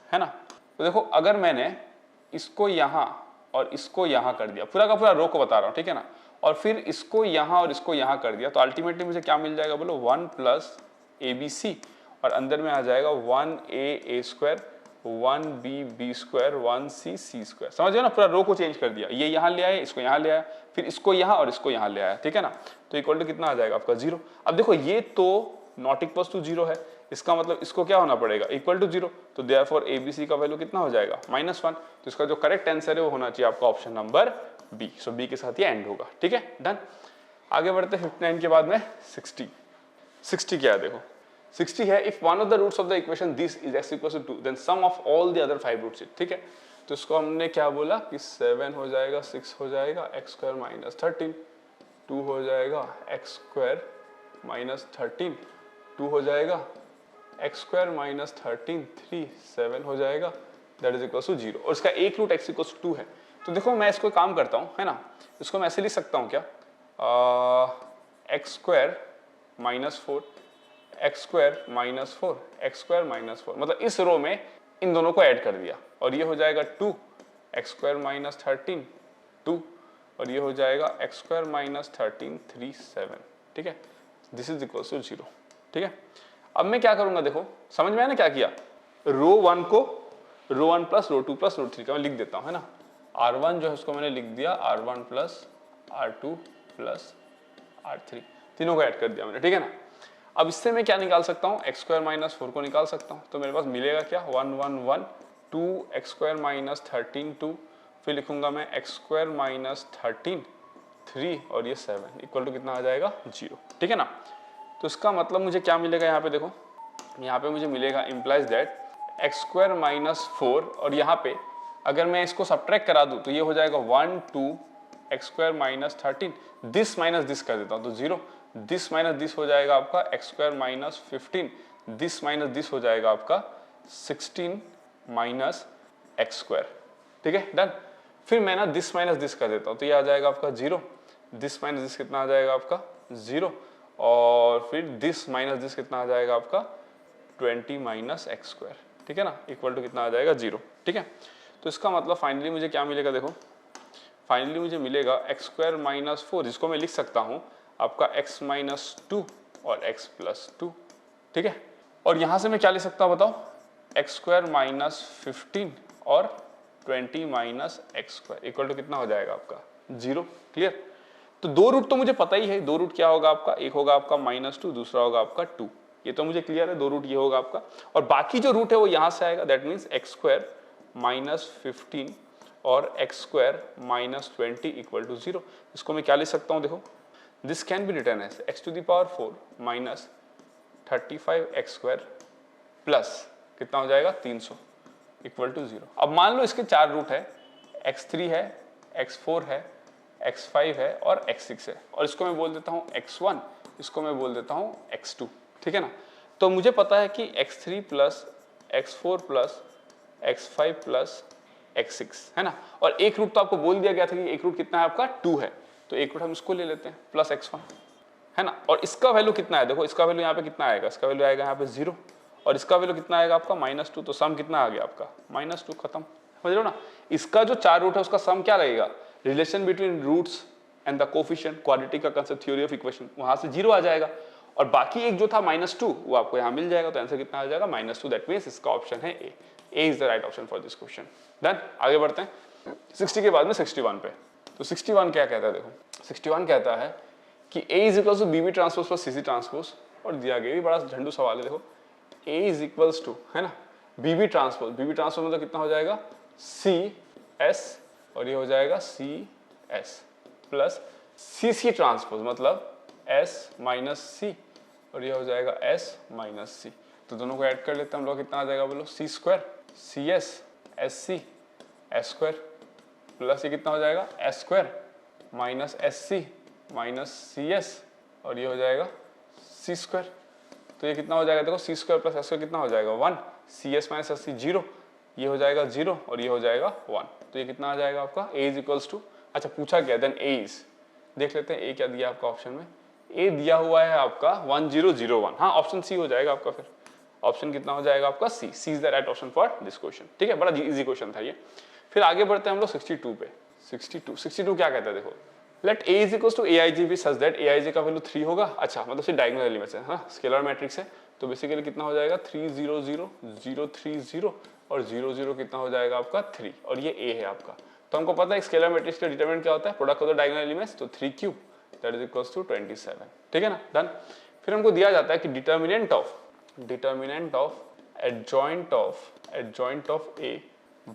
है ना, तो देखो अगर मैंने इसको यहाँ और इसको यहाँ कर दिया, पूरा का पूरा रो को बता रहा हूँ, ठीक है ना, और फिर इसको यहाँ और इसको यहाँ कर दिया, तो अल्टीमेटली मुझे क्या मिल जाएगा बोलो, 1 प्लस ए बी सी, और अंदर में आ जाएगा 1 ए square 1 B square 1 C square. समझ गए ना, पूरा रो को चेंज कर दिया, ये यहाँ ले आए, इसको यहाँ ले आया, फिर इसको यहाँ और इसको यहाँ ले आया, ठीक है ना। तो इक्वल टू कितना आ जाएगा आपका 0। अब देखो ये तो नॉट इक्वल टू 0 है, इसका मतलब इसको क्या होना पड़ेगा, इक्वल टू 0, तो देयरफॉर एबीसी का वैल्यू कितना हो जाएगा -1। तो इसका जो करेक्ट आंसर है वो होना चाहिए आपका option number B. So B के साथ ये एंड होगा, ठीक है, डन। आगे बढ़ते 59 के बाद में 60 क्या है देखो, 60 है if one of the roots of the equation this is x equal to 2 then sum of all the other 5 roots it, ठीक है। तो इसको हमने क्या बोला कि 7 हो जाएगा 6 हो जाएगा x स्क्वायर माइनस 13 2 हो जाएगा x स्क्वायर माइनस 13 2 हो जाएगा x स्क्वायर माइनस 13 3 7 हो जाएगा दैट इज इक्वल टू 0, और इसका एक रूट x इक्वल टू 2 है। तो देखो मैं इसको काम करता हूँ है ना, इसको मैं ऐसे लिख सकता हूँ क्या, x square minus 4 x square minus 4 x square minus 4, मतलब इस रो में इन दोनों को ऐड कर दिया, और ये हो जाएगा 2 एक्स स्क्वायर माइनस 13 2, और ये हो जाएगा एक्स स्क्वायर माइनस 13 3 7, ठीक है, दिस इज इक्वल टू 0, ठीक है। अब मैं क्या करूंगा देखो, समझ में आया ना क्या किया, रो 1 को रो 1 प्लस रो 2 प्लस रो 3 का मैं लिख देता हूँ है ना, r1 जो है उसको मैंने लिख दिया r1 plus r2 plus r3, तीनों को ऐड कर दिया मैंने, ठीक है ना। अब इससे मैं क्या निकाल सकता हूँ, एक्स स्क्वायर माइनस 4 को निकाल सकता हूँ, तो मेरे पास मिलेगा क्या 1 1 1 2 एक्स स्क्वायर माइनस 13 2, फिर लिखूंगा मैं एक्स स्क्वायर माइनस 13 3 और ये 7 इक्वल टू कितना आ जाएगा 0, ठीक है ना। तो इसका मतलब मुझे क्या मिलेगा यहाँ पे देखो, यहाँ पे मुझे मिलेगा implies that x square minus 4, और यहाँ पे अगर मैं इसको सब्ट्रैक्ट करा दूँ तो ये हो जाएगा 1 2 x square minus 13, this minus this कर देता हूँ तो 0, दिस माइनस दिस हो जाएगा आपका x square minus 15, this minus this हो जाएगा आपका 16 माइनस एक्स स्क्वायर, ठीक है, डन। फिर मैं ना दिस माइनस दिस कर देता हूँ तो ये आ जाएगा आपका 0, दिस माइनस दिस कितना आ जाएगा आपका 0, और फिर दिस माइनस दिस कितना आ जाएगा आपका 20 माइनस एक्स स्क्वायर, ठीक है ना, इक्वल टू कितना आ जाएगा 0, ठीक है। तो इसका मतलब फाइनली मुझे क्या मिलेगा देखो, फाइनली मुझे मिलेगा एक्स स्क्वायर माइनस 4, जिसको मैं लिख सकता हूँ आपका x माइनस 2 और x प्लस 2, ठीक है। और यहाँ से मैं क्या ले सकता हूँ बताओ, एक्स स्क्वायर माइनस 15 और 20 minus x square equal to कितना हो जाएगा आपका 0, क्लियर। तो दो रूट तो मुझे पता ही है, दो रूट क्या होगा आपका, एक होगा आपका -2, दूसरा होगा आपका 2, ये तो मुझे क्लियर है, दो रूट ये होगा आपका, और बाकी जो रूट है वो यहाँ से आएगा, that means x square minus 15 और x square minus 20 equal to 0। इसको मैं क्या ले सकता हूँ देखो, this can be written as x to the power 4 minus 35 x square plus कितना हो जाएगा 300 इक्वल टू 0। अब मान लो इसके चार रूट है, x3 है, x4 है, x5 है और x6 है, और इसको मैं बोल देता हूँ x1, इसको मैं बोल देता हूँ x2, ठीक है ना। तो मुझे पता है कि x3 plus x4 plus x5 plus x6 है ना, और एक रूट तो आपको बोल दिया गया था कि एक रूट कितना है आपका 2 है, तो एक रूट हम इसको ले लेते हैं प्लस x1 है ना, और इसका वैल्यू कितना है देखो, इसका वैल्यू यहाँ पे कितना आएगा, इसका वैल्यू आएगा यहाँ पे 0, और इसका वैल्यू कितना आएगा आपका -2, तो सम कितना आ गया आपका -2, खत्म, समझ रहे हो ना। इसका जो चार रूट है उसका सम क्या लगेगा, relation between roots and the coefficient, quadratic का कांसेप्ट, थ्योरी ऑफ इक्वेशन, वहां से 0 आ जाएगा, और बाकी एक जो था -2 वो आपको यहाँ मिल जाएगा, तो आंसर कितना आ जाएगा -2, दैट मीन्स इसका ऑप्शन है A is the right option for this question. Done, आगे बढ़ते हैं 60 के बाद में 61 पे। तो 61 क्या कहता है देखो, 61 कहता है कि A is equal to BB transpose plus CC transpose, और दिया गया भी बड़ा झंडू सवाल है देखो, A इज इक्वल्स टू है ना BB ट्रांसपोज मतलब कितना हो जाएगा CS, और ये हो जाएगा CS प्लस CC ट्रांसपोज मतलब S माइनस C, और ये हो जाएगा S माइनस C। तो दोनों को ऐड कर लेते हैं हम लोग, कितना आ जाएगा बोलो, C square C S S C S square plus ये कितना हो जाएगा S square minus S C minus C S और ये हो जाएगा सी स्क्वायर। तो ये कितना हो जाएगा देखो, C square plus S square कितना हो जाएगा 1, C S minus S C 0, ये हो जाएगा 0 और ये हो जाएगा 1। तो ये कितना आ जाएगा आपका ए इज इक्वल्स टू, अच्छा पूछा क्या, देन ए इज, देख लेते हैं ए क्या दिया आपका ऑप्शन में। ए दिया हुआ है आपका 1001, हाँ ऑप्शन सी हो जाएगा आपका, फिर ऑप्शन कितना हो जाएगा आपका C, C is the right option for this question. ठीक है, बड़ा इजी क्वेश्चन था ये। फिर आगे बढ़ते हैं हम लोग 62 पे। 62 क्या कहता है देखो, let A is equals to A I G B such that A I G का वैल्यू 3 होगा। अच्छा मतलब सिर्फ डायगोनल एलिमेंट्स है, हाँ स्केलर मैट्रिक्स है, तो बेसिकली कितना हो जाएगा 3 0 0 0 3 0 और 0 0 कितना हो जाएगा आपका 3 और ये ए है आपका। तो हमको पता है स्केलर मैट्रिक्स का डिटरमिनेंट क्या होता है, product of the diagonal elements, तो 3 cube that is equals to 27। ठीक है ना, डन। फिर हमको दिया जाता है कि determinant of adjoint of A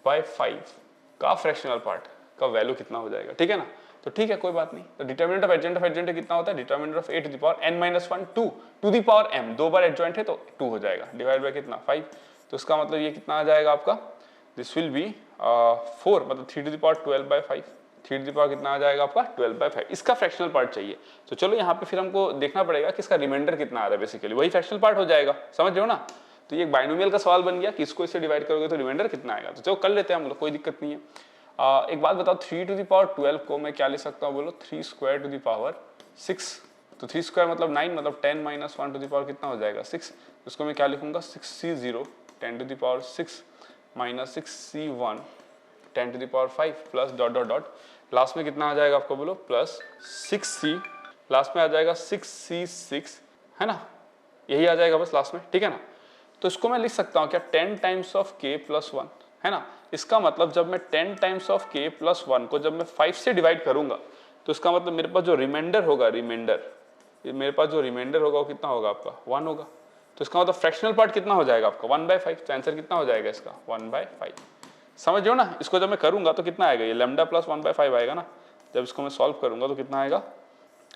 by 5 का फ्रैक्शनल पार्ट का वैल्यू कितना हो जाएगा। ठीक है ना, तो ठीक है कोई बात नहीं। तो डिटरमिनेंट ऑफ एडजॉइंट कितना होता है, determinant of A to the power n minus 1 2 to the power m, 2 बार एडजॉइंट है तो 2 हो जाएगा, डिवाइड बाय कितना 5। तो इसका मतलब ये कितना आ जाएगा आपका, दिस विल बी 4, मतलब 3 to the power 12 by 5, 3 to the power कितना आ जाएगा आपका 12 बाय 5। इसका फ्रैक्शनल पार्ट चाहिए, तो चलो यहाँ पे फिर हमको देखना पड़ेगा कि इसका रिमाइंडर कितना आ रहा है, बेसिकली वही फ्रैक्शनल पार्ट हो जाएगा, समझ रहे हो ना। तो ये एक बाइनोमियल का सवाल बन गया कि इसको इससे डिवाइड करोगे तो रिमाइंडर कितना आएगा। तो चलो कर लेते हैं हम लोग, कोई दिक्कत नहीं है। एक बात बताओ, 3 टू द पावर 12 को मैं क्या लिख सकता हूँ बोलो, 3 स्क्वायर टू द पावर 6। तो 3 स्क्वायर मतलब 9, मतलब 10 माइनस 1 टू द पावर कितना हो जाएगा 6। उसको मैं क्या लिखूंगा 6c0 10 to the power 6 minus 6c1 10 to the power 5 plus dot dot dot, last में कितना आ जाएगा आपको बोलो प्लस 6c, लास्ट में आ जाएगा 6c6, है ना, यही आ जाएगा बस लास्ट में। ठीक है ना, तो इसको मैं लिख सकता हूँ क्या 10 टाइम्स ऑफ k प्लस 1, है ना। इसका मतलब जब मैं 10 टाइम्स ऑफ k प्लस 1 को जब मैं 5 से डिवाइड करूंगा तो इसका मतलब मेरे पास जो रिमाइंडर होगा, मेरे पास जो रिमाइंडर होगा वो कितना होगा आपका 1 होगा। तो इसका मतलब फ्रैक्शनल पार्ट कितना हो जाएगा आपका 1/5। तो आंसर कितना हो जाएगा इसका 1/5। समझ रहे हो ना, इसको जब मैं करूंगा तो कितना आएगा, ये लैम्डा प्लस 1/5 आएगा ना। जब इसको मैं सॉल्व करूंगा तो कितना आएगा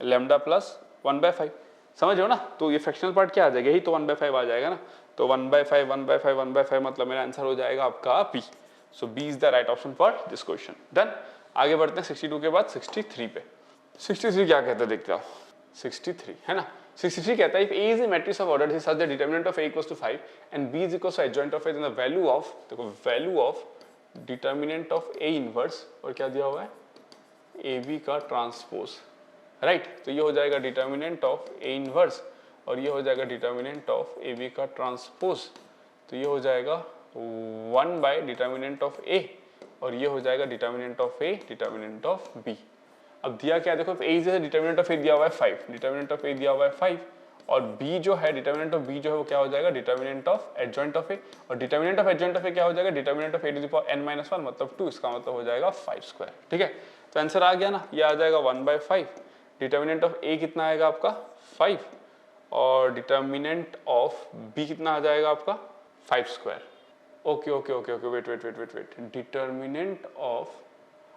लैम्डा प्लस 1/5, समझ रहे हो ना। तो ये फ्रैक्शनल पार्ट क्या आ जाएगा, यही तो 1/5 आ जाएगा ना। तो 1/5 मतलब मेरा आंसर हो जाएगा आपका B. So B is the right option for this question. Done. आगे बढ़ते हैं 62 के बाद 63 पे। 63 क्या कहते हैं देखते हो, 63 है ना। 63 कहता है if A is a matrix of order such that determinant of A equals to 5 and B is equals to adjoint of A, then the value of, देखो value of determinant of A inverse और क्या दिया हुआ है AB का transpose, right. तो ये हो जाएगा डिटर्मिनेंट ऑफ A इनवर्स और ये हो जाएगा डिटर्मिनेंट ऑफ AB का ट्रांसपोज। तो ये हो जाएगा 1 बाय डिटर्मिनेंट ऑफ A और ये हो जाएगा determinant of A determinant of B। अब दिया क्या देखो, A जैसे डिटर्मिनेंट ऑफ A दिया हुआ है 5, डिटर्मिनेंट ऑफ A दिया हुआ है 5 और B जो है डिटर्मिनेंट ऑफ B जो है वो क्या हो जाएगा determinant of adjoint of A और determinant of adjoint of A क्या हो जाएगा determinant of A to the power n-1 मतलब 2, इसका मतलब हो जाएगा 5 स्क्वायर। ठीक है, तो आंसर आ गया ना, ये आ जाएगा 1/5। डिटर्मिनेंट ऑफ A कितना आएगा आपका 5 और डिटर्मिनेंट ऑफ B कितना आ जाएगा आपका 5 square. Okay okay okay okay wait, determinant of,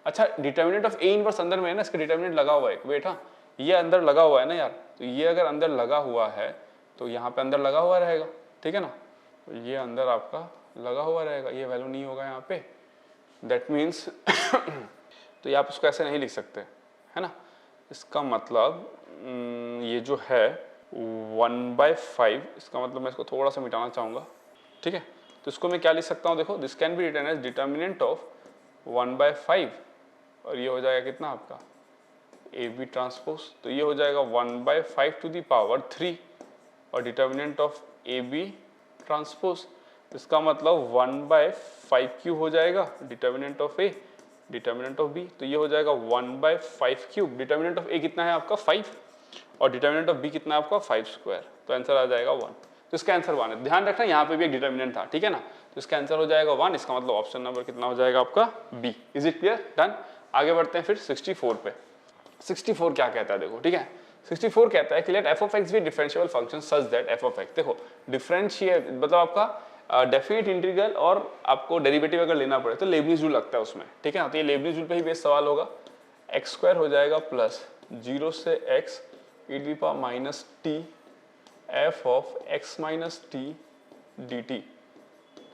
अच्छा डिटर्मिनेंट ऑफ A इनवर्स अंदर में है ना, इसका डिटर्मिनेंट लगा हुआ है, वेट हाँ ये अंदर लगा हुआ है ना यार, तो ये अगर अंदर लगा हुआ है तो यहाँ पे अंदर लगा हुआ रहेगा, ठीक है ना। तो ये अंदर आपका लगा हुआ रहेगा, ये वैल्यू नहीं होगा यहाँ पे, दैट मीन्स तो ये आप उसको ऐसे नहीं लिख सकते, है ना। इसका मतलब ये जो है 1/5, इसका मतलब मैं इसको थोड़ा सा मिटाना चाहूँगा, ठीक है। तो इसको मैं क्या लिख सकता हूँ देखो, this can be written as determinant of 1/5 और ये हो जाएगा कितना आपका AB ट्रांसपोज। तो ये हो जाएगा 1/5 टू द पावर 3 और डिटर्मिनेंट ऑफ AB ट्रांसपोज, इसका मतलब 1/5 क्यूब हो जाएगा determinant of A determinant of B। तो ये हो जाएगा 1/5 क्यूब, डिटर्मिनेंट ऑफ A कितना है आपका 5 और डिटर्मिनेंट ऑफ B कितना है आपका 5 स्क्वायर। तो आंसर आ जाएगा 1। तो इसका आंसर 1 है, ध्यान रखना यहाँ पे भी एक डिटर्मिनेंट था, ठीक है ना। तो इसका आंसर हो जाएगा 1, इसका मतलब ऑप्शन नंबर कितना हो जाएगा आपका B। Is it clear, done. आगे बढ़ते हैं फिर 64 पे। 64 क्या कहता है देखो, ठीक है। 64 कहता है कि let f of x be differentiable function such that f of x, देखो डिफरेंशिएट मतलब आपका डेफिनेट इंटीग्रल और आपको डेरिवेटिव अगर लेना पड़े तो लेबनीज रूल लगता है उसमें, ठीक है ना। तो ये लेबनीज रूल पे ही बेस सवाल होगा। एक्स स्क्वायर हो जाएगा प्लस 0 से x e to the power minus t f of x minus t D T,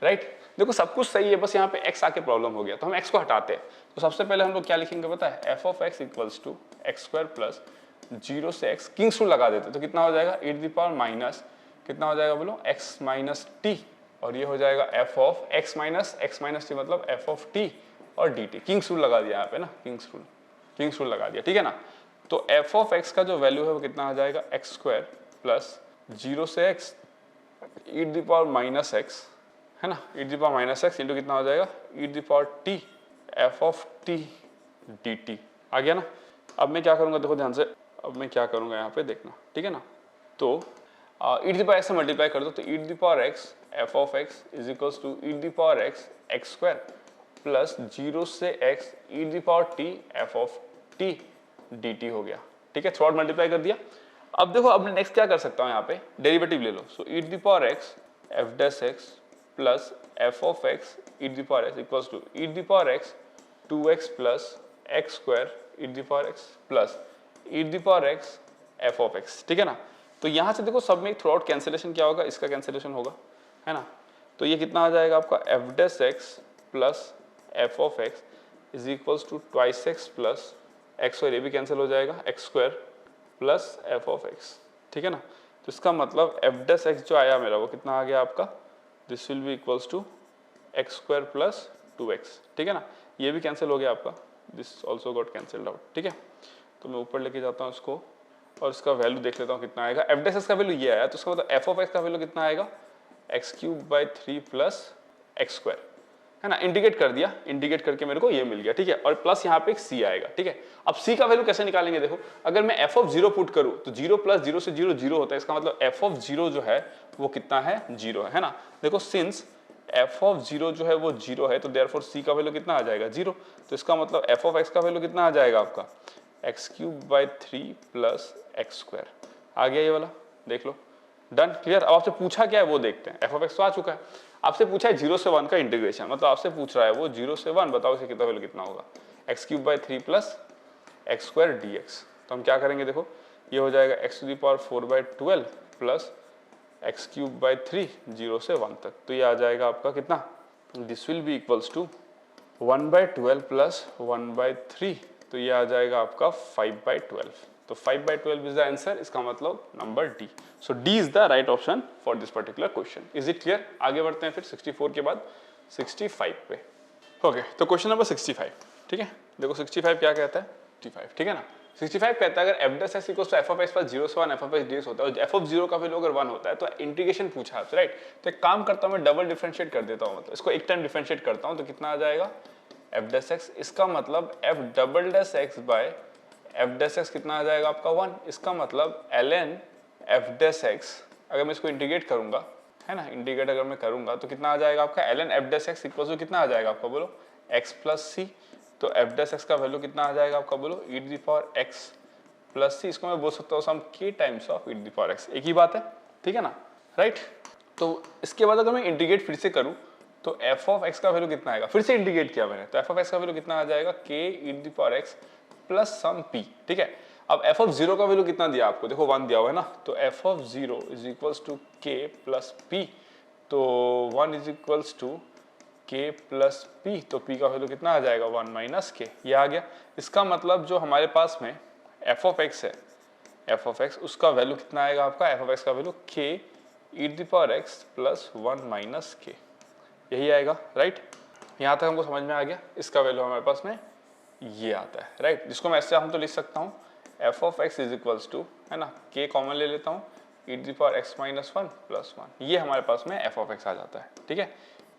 right. देखो सब कुछ सही है, बस यहाँ पे x आके प्रॉब्लम हो गया, तो हम x को हटाते हैं। तो सबसे पहले हम लोग क्या लिखेंगे पता है, F of x equals to x square plus 0 से x, किंग्स रूल लगा देते, तो कितना हो जाएगा e to the power minus कितना हो जाएगा बोलो x माइनस टी, और ये हो जाएगा F of x minus T मतलब एफ ऑफ टी और डी टी। किंग्स रूल लगा दिया यहाँ पे ना, किंग्स रूल लगा दिया, ठीक है ना। तो एफ ऑफ एक्स का जो वैल्यू है वो कितना आ जाएगा एक्स स्क्वायर प्लस 0 से x e to the power minus x, है ना, e to the power minus x into कितना हो जाएगा e to the power T F of T D T. आ गया ना। अब मैं क्या करूंगा देखो ध्यान से, अब मैं क्या करूंगा यहाँ पे देखना, ठीक है ना। तो e to the power x से मल्टीप्लाई कर दो, तो e to the power x F of x is equals to e to the power x x square plus 0 से x e to the power T F of T D T हो गया, ठीक है। Through out multiply कर दिया। अब देखो अब नेक्स्ट क्या कर सकता हूँ, यहाँ पे डेरिवेटिव ले लो। So e to the power x F dash x plus F of x e to the power x equals to e to the power x 2x plus x square e to the power x plus e to the power x F of x, ठीक है ना। तो यहाँ से देखो सब में through out cancellation क्या होगा, इसका कैंसिलेशन होगा, है ना। तो ये कितना आ जाएगा आपका F dash x plus F of x is equals to twice x plus x square, ये भी कैंसिल हो जाएगा, x square plus F of x, ठीक है ना। तो इसका मतलब एफ डैश एक्स जो आया मेरा वो कितना आ गया आपका, this will be equals to x square plus 2x, ठीक है ना। ये भी कैंसिल हो गया आपका, this also got cancelled out, ठीक है। तो मैं ऊपर लेके जाता हूँ इसको और इसका वैल्यू देख लेता हूँ कितना आएगा। एफ डैश एक्स का वैल्यू ये आया, तो इसका मतलब एफ ऑफ एक्स का वैल्यू कितना आएगा, x cube by 3 plus x square, है ना। इंडिकेट कर दिया, इंडिकेट करके मेरे को ये मिल गया, ठीक है। और प्लस यहाँ पे एक सी आएगा, ठीक है। अब सी का वैल्यू कैसे निकालेंगे, देखो अगर मैं एफ ऑफ 0 पुट करूँ तो 0 प्लस 0 से 0 0 होता है, इसका मतलब एफ ऑफ 0 जो है वो कितना है, 0 है ना। देखो सिंस एफ ऑफ 0 जो है वो 0 है, तो देयरफॉर सी का वैल्यू कितना आ जाएगा, 0। तो इसका मतलब एफ ऑफ एक्स का वैल्यू कितना आ जाएगा आपका, x cube by 3 plus x square. आ गया ये वाला, देख लो, डन, क्लियर। अब आपसे पूछा क्या है वो देखते हैं। एफ ऑफ एक्स तो आ चुका है, आपसे पूछा है 0 से 1 का इंटीग्रेशन, मतलब आपसे पूछ रहा है वो 0 से 1, बताओ इसे कितना वैल्यू कितना होगा, x cube by 3 plus x square D x. तो हम क्या करेंगे देखो, ये हो जाएगा x to the power 4 by 12 plus x cube by 3 0 से 1 तक। तो ये आ जाएगा आपका कितना, this will be equals to 1 by 12 plus 1 by 3, तो ये आ जाएगा आपका 5 बाई 12। तो 5 बाई 12 इज द आंसर, इसका मतलब number D. So D is the right option for this particular question. Is it clear? आगे बढ़ते हैं फिर 64 के बाद 65 पे। ओके, तो क्वेश्चन नंबर 65, ठीक है। देखो 65 क्या कहता है, 65, ठीक है ना। 65 कहता है अगर F dash x equals to F of x plus 0 से 1 एफ ऑफ एक्स डीएक्स होता है और एफ ऑफ 0 का वैल्यू अगर 1 होता है तो इंटीग्रेशन पूछा आपसे, राइट। तो एक काम करता हूं मैं, डबल डिफरेंशिएट कर देता हूं, मतलब इसको एक टाइम डिफरेंशिएट करता हूं, तो कितना आ जाएगा एफ डैश एक्स, इसका मतलब F double dash x by F dash x कितना आ जाएगा आपका 1। इसका मतलब ln एफ डैश एक्स, अगर मैं इसको इंटीग्रेट करूंगा, है ना, इंटीग्रेट अगर मैं करूंगा तो कितना आ जाएगा आपका ln F dash x equals to कितना आ जाएगा आपका, बोलो x प्लस सी। तो एफ डैश एक्स का वैल्यू कितना आ जाएगा आपका, बोलो e to the power x plus C. इसको मैं बोल सकता हूँ some k times of e to the power x, एक ही बात है, ठीक है ना, राइट। तो इसके बाद अगर मैं इंटीग्रेट फिर से करूँ तो एफ ऑफ एक्स का वैल्यू कितना आएगा, फिर से इंटीग्रेट किया मैंने, तो एफ ऑफ एक्स का वैल्यू कितना आ जाएगा, k e to the power x plus sum p, ठीक है। अब एफ ऑफ 0 का वैल्यू कितना दिया आपको, देखो 1 दिया हुआ है ना, तो F of 0 is equals to k plus p, तो 1 is equals to k plus p, तो p का वैल्यू कितना आ जाएगा 1 माइनस k, ये आ गया। इसका मतलब जो हमारे पास में f ऑफ x है, f ऑफ x उसका वैल्यू कितना आएगा आपका, f ऑफ x का value k e to the power x plus 1 minus k, यही आएगा, राइट। यहाँ तक हमको समझ में आ गया। इसका वैल्यू हमारे पास में ये आता है, राइट, जिसको मैं ऐसे हम तो लिख सकता हूँ f of x is equals to, है ना, k कॉमन ले लेता हूँ, e to the power x minus 1 plus 1, ये हमारे पास में f ऑफ x आ जाता है, ठीक है।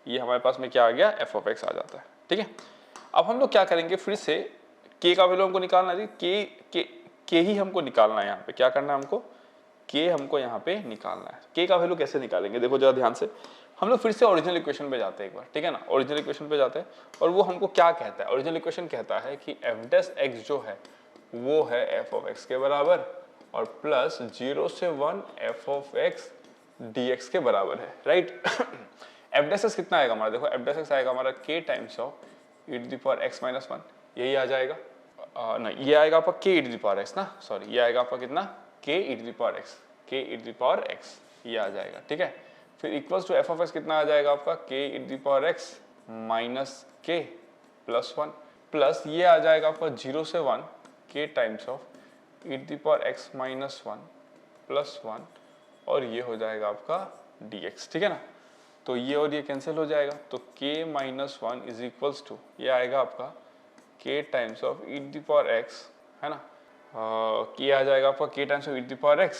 ये हमारे पास में क्या आ गया, f ऑफ x आ जाता है, ठीक है। अब हम लोग क्या करेंगे, फिर से k का वैल्यू हमको निकालना है, k ही हमको निकालना है। यहाँ पे क्या करना है हमको, k हमको यहाँ पे निकालना है। k का वैल्यू कैसे निकालेंगे, देखो जरा ध्यान से, हम लोग फिर से ओरिजिनल इक्वेशन पे जाते हैं एक बार, ठीक है ना। ओरिजिनल इक्वेशन पे जाते हैं और वो हमको क्या कहता है, ओरिजिनल इक्वेशन कहता है कि एफ डैश एक्स जो है वो है एफ ऑफ एक्स के बराबर और प्लस 0 से 1 F of x D x के बराबर है, राइट। एफ डैश एक्स कितना आएगा हमारा, देखो एफ डैश एक्स आएगा हमारा k times of e to the power x minus 1, यही आ जाएगा। नहीं, ये आएगा आपका k e to the power x ना, सॉरी, ये आएगा आपका कितना, k e to the power x, k e to the power x, ये आ जाएगा, ठीक है। फिर equals to F of x कितना आ जाएगा आपका k in the power x minus k plus 1 plus ये आ जाएगा आपका 0 से 1 के times of in the power x minus 1 plus 1 और ये हो जाएगा आपका dx, ठीक है ना। तो ये और ये कैंसिल हो जाएगा, तो k minus 1 is equals to ये आएगा आपका k times of e the power x, है ना। k आ जाएगा आपका k times of e the power x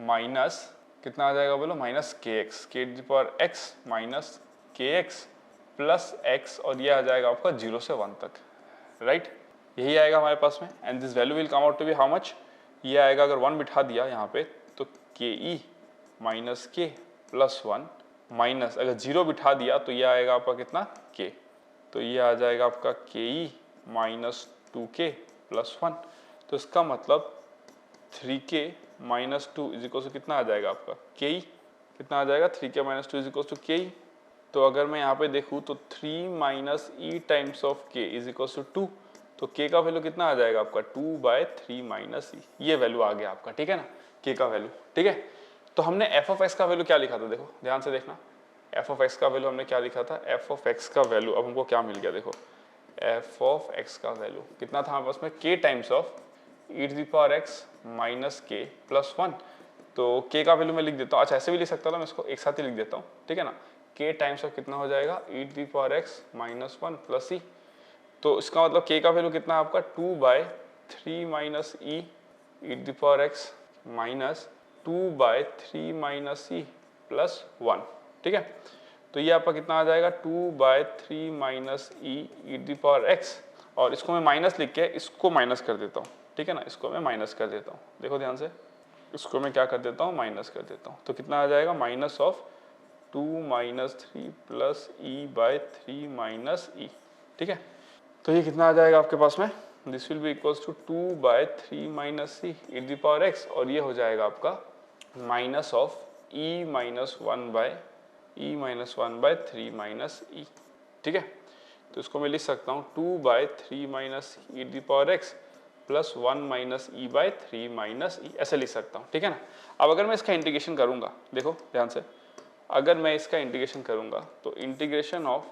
minus कितना आ जाएगा बोलो, minus kx, k the power x minus kx plus x और ये आ जाएगा आपका 0 से 1 तक, राइट। यही आएगा हमारे पास में and this value will come out to be how much, ये आएगा अगर 1 बिठा दिया यहाँ पे तो ke minus k plus 1 minus अगर 0 बिठा दिया तो ये आएगा आपका कितना k, तो ये आ जाएगा आपका ke माइनस 2k प्लस 1। तो इसका मतलब 3k minus 2 is equal to कितना आ जाएगा आपका ke, कितना आ जाएगा 3k minus 2 is equal to ke। तो अगर मैं यहाँ पे देखूँ तो 3 minus e times of k is equal to 2, तो k का वैल्यू कितना आ जाएगा आपका 2/3 माइनस e, ये वैल्यू आ गया आपका, ठीक है ना, k का वैल्यू, ठीक है। तो हमने f ऑफ x का वैल्यू क्या लिखा था, देखो ध्यान से देखना, f ऑफ x का वैल्यू हमने क्या लिखा था, f ऑफ x का वैल्यू अब हमको क्या मिल गया, देखो f ऑफ x का वैल्यू कितना था हमारे पास में k times of e to the power x minus k plus 1। तो k का वैल्यू मैं लिख देता हूँ, अच्छा ऐसे भी लिख सकता था, मैं इसको एक साथ ही लिख देता हूँ, ठीक है ना। k टाइम्स ऑफ कितना हो जाएगा e to the power x minus 1 plus e, तो इसका मतलब k का वैल्यू कितना है आपका 2/3 minus e to the power x minus 2/3 minus e plus 1, ठीक है। तो ये आपका कितना आ जाएगा 2/3 minus e to the power x, और इसको मैं माइनस लिख के इसको माइनस कर देता हूँ, ठीक है ना, इसको मैं माइनस कर देता हूँ, देखो ध्यान से, इसको मैं क्या कर देता हूँ, माइनस कर देता हूँ। तो कितना आ जाएगा minus of 2 minus 3 plus e/3 minus e, ठीक है। तो ये कितना आ जाएगा आपके पास में, this will be equals to 2/3 minus e in the power x, और ये हो जाएगा आपका minus of e minus 1/3 minus e, ठीक है। तो इसको मैं लिख सकता हूँ 2/3 minus e in the power x plus 1 minus e/3 minus e, ऐसे लिख सकता हूँ, ठीक है ना। अब अगर मैं इसका इंटीग्रेशन करूँगा, देखो ध्यान से, अगर मैं इसका इंटीग्रेशन करूँगा तो integration of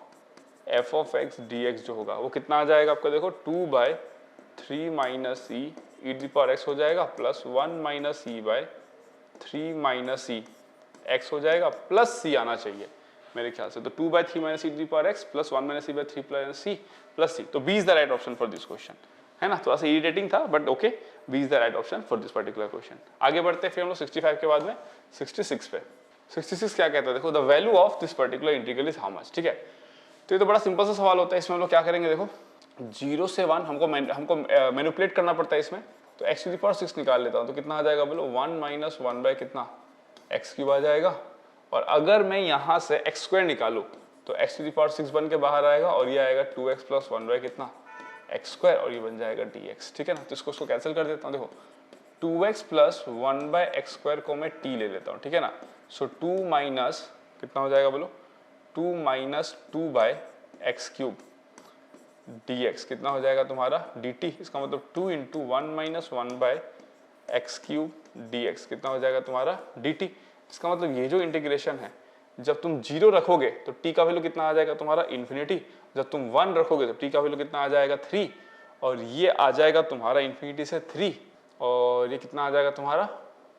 f of x dx जो होगा वो कितना आ जाएगा आपका, देखो 2/3 minus e e to the power x हो जाएगा plus 1 minus e/3 minus e x हो जाएगा प्लस c आना चाहिए मेरे ख्याल से, तो 2/3 minus e to the power x plus 1 minus e/3 plus c, तो b is the right option for this question, है ना। थोड़ा सा इरिटेटिंग था but okay, B is the right option for this particular question. आगे बढ़ते हैं फिर हम लोग 65 के बाद में 66 पे। 66 क्या कहता है, देखो the value of this particular integral is how much, ठीक है। तो ये तो बड़ा सिंपल सा सवाल होता है, इसमें हम लोग क्या करेंगे, देखो 0 से 1 हमको मैनिपुलेट करना पड़ता है इसमें, तो x टू द पावर 6 निकाल लेता हूँ, तो कितना आ जाएगा बोलो 1 माइनस 1 बाय कितना x क्यूब आ जाएगा, और अगर मैं यहाँ से x स्क्वायर निकालूँ तो x टू द पावर 6 बन के बाहर आएगा, और ये आएगा 2x प्लस 1 बाय कितना x स्क्वायर, और ये बन जाएगा dx, ठीक है ना। तो इसको कैंसिल कर देता हूँ, देखो 2x plus 1 by x square को मैं t ले लेता हूँ, ठीक है ना। सो 2 माइनस कितना हो जाएगा बोलो 2 minus 2 by x cube dx कितना हो जाएगा तुम्हारा dt, इसका मतलब 2 into 1 minus 1 by x cube dx कितना हो जाएगा तुम्हारा dt। इसका मतलब ये जो इंटीग्रेशन है, जब तुम 0 रखोगे तो t का वैल्यू कितना आ जाएगा तुम्हारा इन्फिनिटी, जब तुम 1 रखोगे तो t का वैल्यू कितना आ जाएगा 3, और ये आ जाएगा तुम्हारा इन्फिनिटी से 3, और ये कितना आ जाएगा तुम्हारा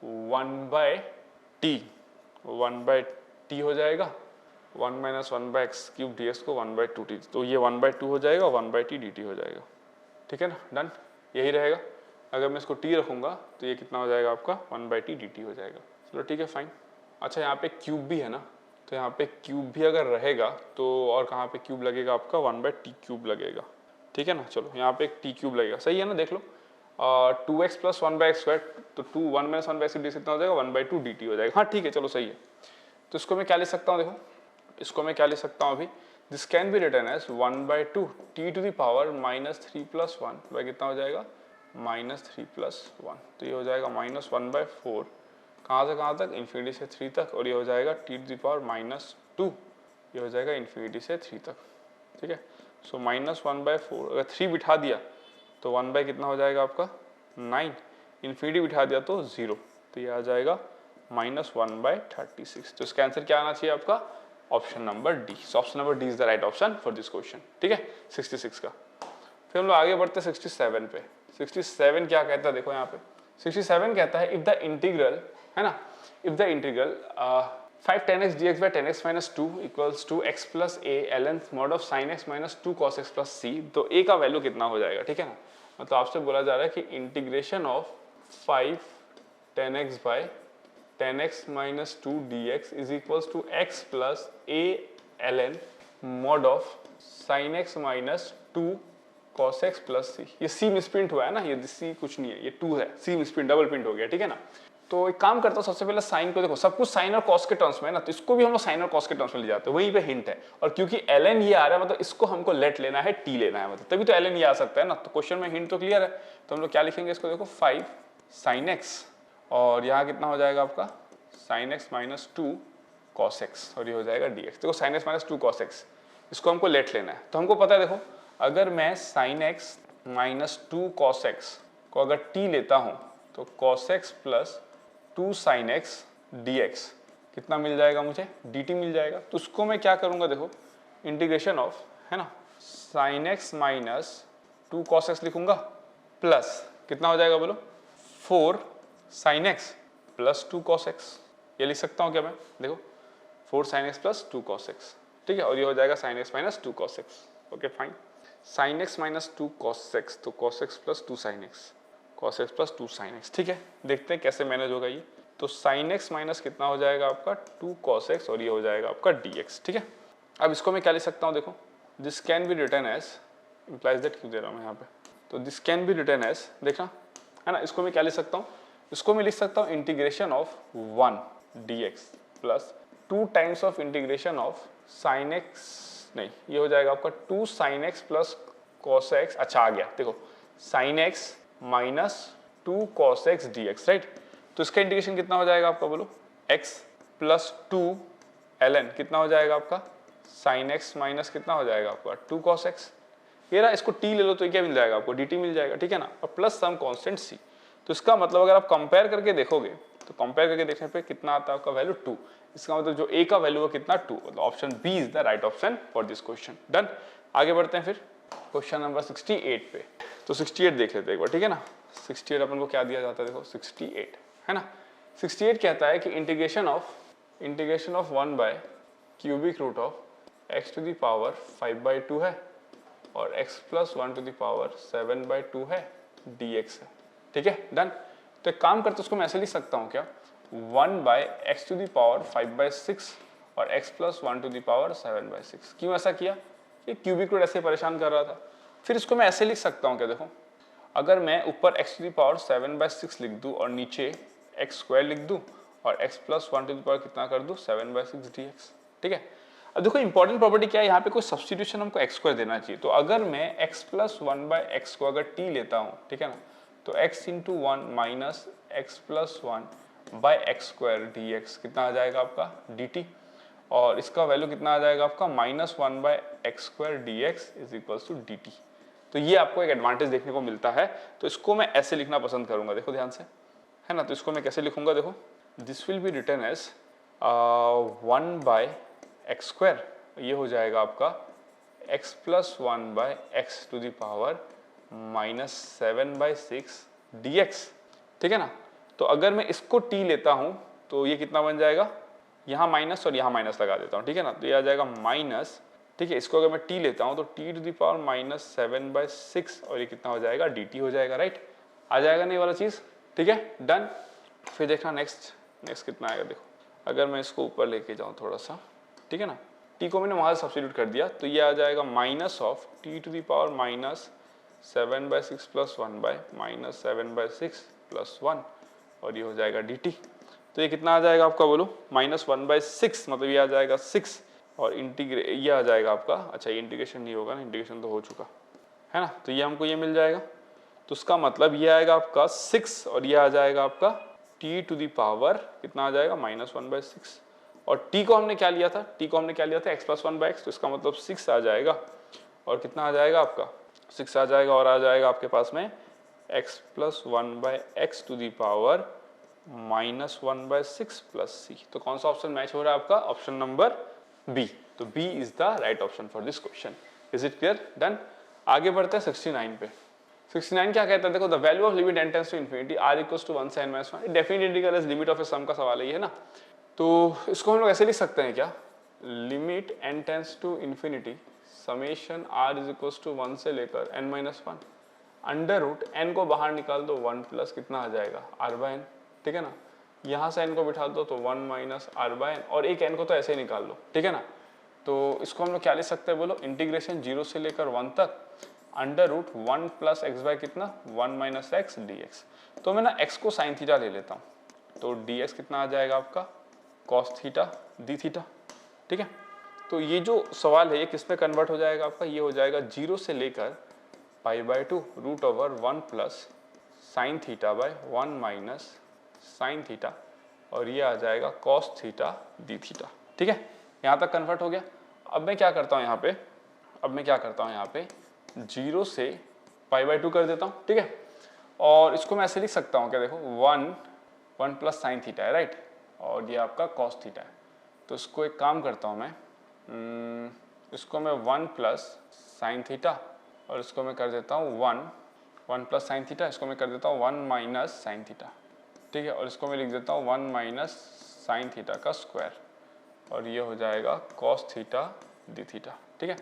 1/t हो जाएगा, 1 minus 1 by x cube D को 1/2t, तो ये 1/2 हो जाएगा, 1/t dt हो जाएगा, ठीक है ना, डन, यही रहेगा। अगर मैं इसको t रखूँगा तो ये कितना हो जाएगा आपका 1/t dt हो जाएगा, चलो ठीक है फाइन। अच्छा यहाँ पे क्यूब भी है ना, तो यहाँ पे क्यूब भी अगर रहेगा तो और कहाँ पे क्यूब लगेगा आपका 1/t क्यूब लगेगा, ठीक है ना। चलो यहाँ पे एक t क्यूब लगेगा, सही है ना, देख लो 2x plus 1 by x square, तो 1 माइनस 1 बाई एक्स डी कितना हो जाएगा 1/2 dt हो जाएगा, हाँ ठीक है चलो सही है। तो इसको मैं क्या लिख सकता हूँ, देखो इसको मैं क्या लिख सकता हूँ अभी, this can be written as 1/2 t to the power minus 3 plus 1 by कितना हो जाएगा माइनस 3 प्लस 1, तो ये हो जाएगा माइनस 1/4, कहाँ से कहाँ तक इन्फिनिटी से 3 तक, और ये हो जाएगा t to the power minus 2, ये हो जाएगा इन्फिनिटी से 3 तक, ठीक है। सो माइनस 1/4, अगर 3 बिठा दिया तो 1 बाई कितना हो जाएगा आपका 9, इन्फिनिटी बिठा दिया तो 0, तो ये आ जाएगा -1/36। तो इसका आंसर क्या आना चाहिए आपका? Option number D. So option number D is the right option for this question. ठीक है 66 का। फिर हम लोग आगे बढ़ते हैं 67 पे। 67 क्या कहता है देखो यहाँ पे, 67 कहता है इफ द इंटीग्रल, है ना, if the integral 5 tan x dx by tan x minus 2 equals to x plus a ln mod of sin x minus 2 cos x plus c, तो a का वैल्यू कितना हो जाएगा? ठीक है ना, मतलब आपसे बोला जा रहा है कि integration of 5 tan x by tan x minus 2 dx is equals to x plus a ln mod of sin x minus 2 cos x plus c। ये c मिसप्रिंट हुआ है ना, ये c कुछ नहीं है, ये 2 है, c मिसप्रिंट डबल प्रिंट हो गया। ठीक है ना, तो एक काम करता हूँ, सबसे पहले साइन को देखो, सब कुछ साइन और कॉस के टर्म्स में है ना, तो इसको भी हम लोग साइन और कॉस के टर्म्स में ले जाते हैं, वहीं पे हिंट है। और क्योंकि ln ये आ रहा है, मतलब इसको हमको लेट लेना है, t लेना है, मतलब तभी तो ln ये आ सकता है ना। तो क्वेश्चन में हिंट तो क्लियर है, तो हम लोग क्या लिखेंगे इसको देखो, 5 sin x, और यहाँ कितना हो जाएगा आपका sin x minus 2 cos x, और ये हो जाएगा dx। देखो sin x minus 2 cos x, इसको हमको लेट लेना है। तो हमको पता है देखो, अगर मैं sin x minus 2 cos x को अगर t लेता हूँ, तो cos x plus 2 sin x dx कितना मिल जाएगा मुझे? dt मिल जाएगा। तो उसको मैं क्या करूंगा देखो, इंटीग्रेशन ऑफ, है ना, sin x minus 2 cos x लिखूंगा, प्लस कितना हो जाएगा बोलो, 4 sin x plus 2 cos x। ये लिख सकता हूँ क्या मैं? देखो 4 sin x plus 2 cos x। ठीक है, और ये हो जाएगा sin x minus 2 cos x। Okay fine, sin x minus 2 cos x, तो cos x plus 2 sin x, cos x plus 2 sin x। ठीक है, देखते हैं कैसे मैनेज होगा ये। तो sin x माइनस कितना हो जाएगा आपका 2 cos x, और ये हो जाएगा आपका dx। ठीक है, अब इसको मैं क्या लिख सकता हूँ देखो, this can be written as, implies that क्यों दे रहा हूँ मैं यहाँ पे, तो this can be written as, देखना है ना, इसको मैं क्या लिख सकता हूँ, इसको मैं लिख सकता हूँ integration of 1 dx plus 2 times of integration of sin x, नहीं ये हो जाएगा आपका 2 sin x plus cos x। अच्छा आ गया, देखो sin x minus 2 cos x dx, right. तो इसका इंटीग्रेशन कितना हो जाएगा आपका बोलो, x प्लस 2 ln कितना हो जाएगा आपका sin x माइनस कितना हो जाएगा आपका 2 cos x। ये रहा, इसको t ले लो तो ये क्या मिल जाएगा आपको, dt मिल जाएगा। ठीक है ना, और प्लस सम कांस्टेंट c। तो इसका मतलब अगर आप कंपेयर करके देखोगे, तो कंपेयर करके देखने पे कितना आता है आपका वैल्यू 2। इसका मतलब जो a का वैल्यू है कितना 2, मतलब option B is the right option for this question. Done, आगे बढ़ते हैं फिर क्वेश्चन नंबर 68 पे। तो 68 देख लेते हैं एक बार। ठीक है ना, 68 अपन को क्या दिया जाता है देखो, 68 है ना, 68 कहता है कि integration of 1 by cubic root of x to the power 5/2 है, और x plus 1 to the power 7/2 है, dx है। ठीक है, डन। तो एक काम करते उसको मैं ऐसे लिख सकता हूँ क्या, 1 by x to the power 5/6 और x plus 1 to the power 7/6। क्यों ऐसा किया, ये क्यूबिक रूट ऐसे परेशान कर रहा था। फिर इसको मैं ऐसे लिख सकता हूँ क्या, देखो अगर मैं ऊपर x टू द पावर 7/6 लिख दूँ और नीचे x स्क्वायर लिख दूँ और x plus 1 to the power कितना कर दूँ 7/6 dx। ठीक है, अब देखो इंपॉर्टेंट प्रॉपर्टी क्या है, यहाँ पे कोई सब्सटीट्यूशन हमको x स्क्वायर देना चाहिए। तो अगर मैं x प्लस 1/x को अगर t लेता हूँ, ठीक है ना, तो x into 1 minus x plus 1 by x square D x कितना आ जाएगा आपका dt, और इसका वैल्यू कितना आ जाएगा आपका -1 by x square D x is equals to dt। तो ये आपको एक एडवांटेज देखने को मिलता है। तो इसको मैं ऐसे लिखना पसंद करूंगा, देखो ध्यान से, है ना। तो इसको मैं कैसे लिखूंगा, देखो this will be written as 1 by x square, ये हो जाएगा आपका x plus 1 by x to the power -7/6 dx। ठीक है ना, तो अगर मैं इसको t लेता हूं तो ये कितना बन जाएगा, यहाँ माइनस और यहाँ माइनस लगा देता हूँ। ठीक है ना, तो ये आ जाएगा माइनस, ठीक है, इसको अगर मैं t लेता हूँ तो t टू द पावर -7/6 और ये कितना हो जाएगा dt हो जाएगा, राइट। आ जाएगा नहीं वाला चीज़, ठीक है, डन। फिर देखना नेक्स्ट कितना आएगा, देखो अगर मैं इसको ऊपर लेके जाऊँ थोड़ा सा, ठीक है ना, t को मैंने वहाँ से सब्स्टिट्यूट कर दिया, तो ये आ जाएगा minus of t to the power -7/6 plus 1 by -7/6 plus 1 और ये हो जाएगा dt। तो ये कितना आ जाएगा आपका बोलो, -1/6, मतलब ये आ जाएगा 6 और ये आ जाएगा आपका, अच्छा ये इंटीग्रेशन नहीं होगा ना, इंटीग्रेशन तो हो चुका है ना, तो ये हमको ये मिल जाएगा। तो उसका मतलब ये आएगा आपका 6 और ये आ जाएगा आपका t टू द पावर कितना आ जाएगा -1/6, और t को हमने क्या लिया था, x प्लस 1/x, तो इसका मतलब 6 आ जाएगा और कितना आ जाएगा आपका 6 आ जाएगा, और आ जाएगा आपके पास में x plus 1/x to the power -1/6 plus C. तो कौन सा ऑप्शन मैच हो रहा है आपका? Option number B. तो B is the right option for this question. Is it clear? Done. आगे बढ़ते हैं 69 पे। 69 क्या कहता है? देखो, the value of limit n tends to infinity r equals to 1 से n minus 1। Definite integral is limit of a sum का सवाल है ये, है ना। तो इसको हम लोग ऐसे लिख सकते हैं क्या? Limit n tends to infinity summation r is equals to 1 से लेकर n minus 1 under root n को बाहर निकाल दो 1 प्लस कितना आ जाएगा? r by n। ठीक है ना। यहाँ से n को बिठा दो तो 1 माइनस r बाय n, और एक n को तो ऐसे ही निकाल लो। ठीक है ना। तो इसको हम लोग क्या लिख सकते हैं बोलो? इंटीग्रेशन 0 से लेकर 1 तक under root 1 plus x by कितना? 1 माइनस एक्स dx। तो मैं ना x को साइन थीटा ले लेता हूँ, तो dx कितना आ जाएगा आपका? Cos theta d theta. ठीक है। तो ये जो सवाल है ये किस में कन्वर्ट हो जाएगा आपका? ये हो जाएगा 0 से लेकर pi by 2 root over 1 plus sine theta by 1 minus sine theta, और ये आ जाएगा कॉस थीटा डी थीटा। ठीक है, यहाँ तक कन्वर्ट हो गया। अब मैं क्या करता हूँ यहाँ पे? 0 से पाई बाय 2 कर देता हूँ। ठीक है, और इसको मैं ऐसे लिख सकता हूँ क्या? देखो 1 प्लस साइन थीटा है, राइट, और ये आपका कॉस थीटा है। तो इसको एक काम करता हूँ मैं, इसको मैं 1 प्लस साइन थीटा, और इसको मैं कर देता हूँ 1 प्लस साइन थीटा, इसको मैं कर देता हूँ 1 माइनस साइन थीटा। ठीक है, और इसको मैं लिख देता हूँ 1 माइनस साइन थीटा का स्क्वायर, और ये हो जाएगा कॉस थीटा डी थीटा। ठीक है,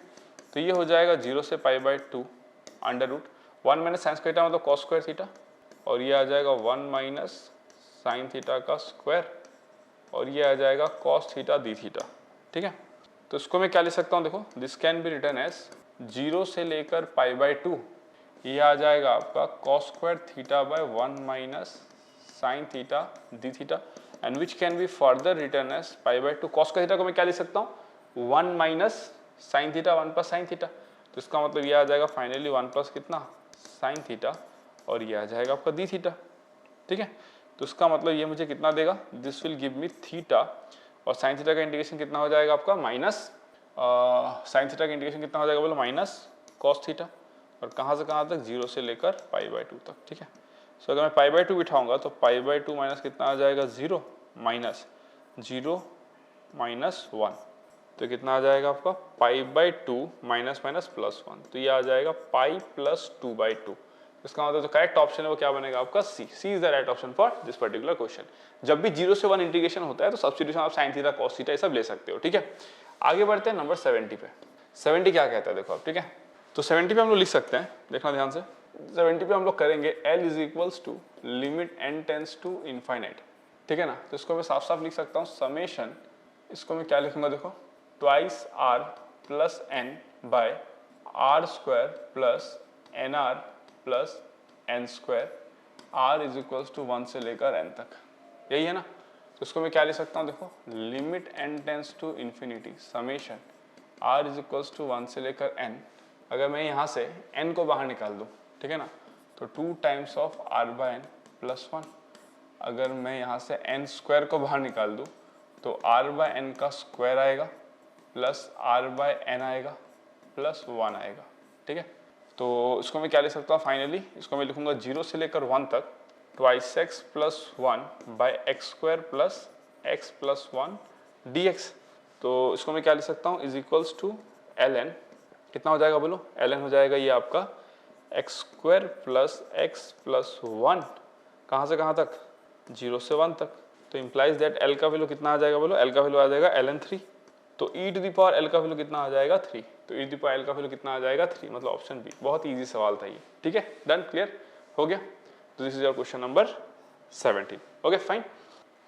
तो ये हो जाएगा 0 से pi by 2 under root 1 minus sine theta मतलब कॉस स्क्वायर थीटा, और ये आ जाएगा 1 माइनस साइन थीटा का स्क्वायर, और ये आ जाएगा कॉस थीटा डी थीटा। ठीक है, तो इसको मैं क्या लिख सकता हूँ? देखो, this can be written as 0 से लेकर पाई बाय 2, ये आ जाएगा आपका cos square theta by 1 minus sine theta d theta, and which can be further written as pi by 2। Cos का थीटा को मैं क्या लिख सकता हूँ? 1 minus sine theta 1 plus sine theta. तो इसका मतलब ये आ जाएगा फाइनली 1 प्लस कितना? साइन थीटा, और ये आ जाएगा आपका डी थीटा। ठीक है, तो इसका मतलब ये मुझे कितना देगा? This will give me theta, और साइन थीटा का इंटीग्रेशन कितना हो जाएगा आपका? माइनस साइन थीटा का इंटीग्रेशन कितना हो जाएगा बोलो? माइनस कॉस थीटा, और कहाँ से कहाँ तक? 0 से लेकर पाई बाय 2 तक। ठीक है, सो अगर मैं पाई बाय 2 बिठाऊंगा तो पाई बाय 2 माइनस कितना आ जाएगा? 0 माइनस 0 माइनस 1, तो कितना आ जाएगा आपका? पाई बाय 2 माइनस माइनस प्लस 1, तो ये आ जाएगा पाई प्लस 2 बाई 2। इसका मतलब जो करेक्ट ऑप्शन है वो क्या बनेगा आपका? C. C is the right option for this particular question. जब भी 0 से 1 इंटीग्रेशन होता है तो सब्स्टिट्यूशन आप साइन थीटा कॉस थीटा ये सब ले सकते हो। ठीक है, आगे बढ़ते हैं नंबर 70 पे। 70 क्या कहता है देखो आप। ठीक है, तो 70 पे हम लोग लिख सकते हैं, देखना ध्यान से। 70 पे हम लोग करेंगे L is equals to limit n tends to infinite. ठीक है ना, तो इसको मैं साफ साफ लिख सकता हूँ समेशन, इसको मैं क्या लिखूंगा देखो, twice r plus n by r square plus nr plus n square, r is equals to 1 से लेकर n तक, यही है ना। तो इसको मैं क्या लिख सकता हूँ देखो, limit n tends to infinity summation r is equals to 1 से लेकर n। अगर मैं यहाँ से n को बाहर निकाल दूँ, ठीक है ना, तो 2 times of r by n plus 1। अगर मैं यहाँ से n स्क्वायर को बाहर निकाल दूँ तो r बाय n का स्क्वायर आएगा प्लस r बाय n आएगा प्लस 1 आएगा। ठीक है, तो इसको मैं क्या लिख सकता हूँ फाइनली? इसको मैं लिखूंगा 0 से लेकर 1 तक twice x plus 1 by x square plus x plus 1 dx। तो इसको मैं क्या लिख सकता हूँ? इज इक्वल्स टू ln, कितना हो जाएगा बोलो? ln हो जाएगा ये आपका x square plus x plus 1, कहाँ से कहाँ तक? 0 से 1 तक। तो इम्प्लाइज दैट l का वैल्यू कितना आ जाएगा बोलो? l का वैल्यू आ जाएगा ln 3। तो e to the power l का वैल्यू कितना आ जाएगा? 3। तो e to the power l का वैल्यू कितना आ जाएगा? 3, मतलब ऑप्शन बी। बहुत इजी सवाल था ये। ठीक है, डन, क्लियर हो गया। तो this is your question number 17। Okay fine.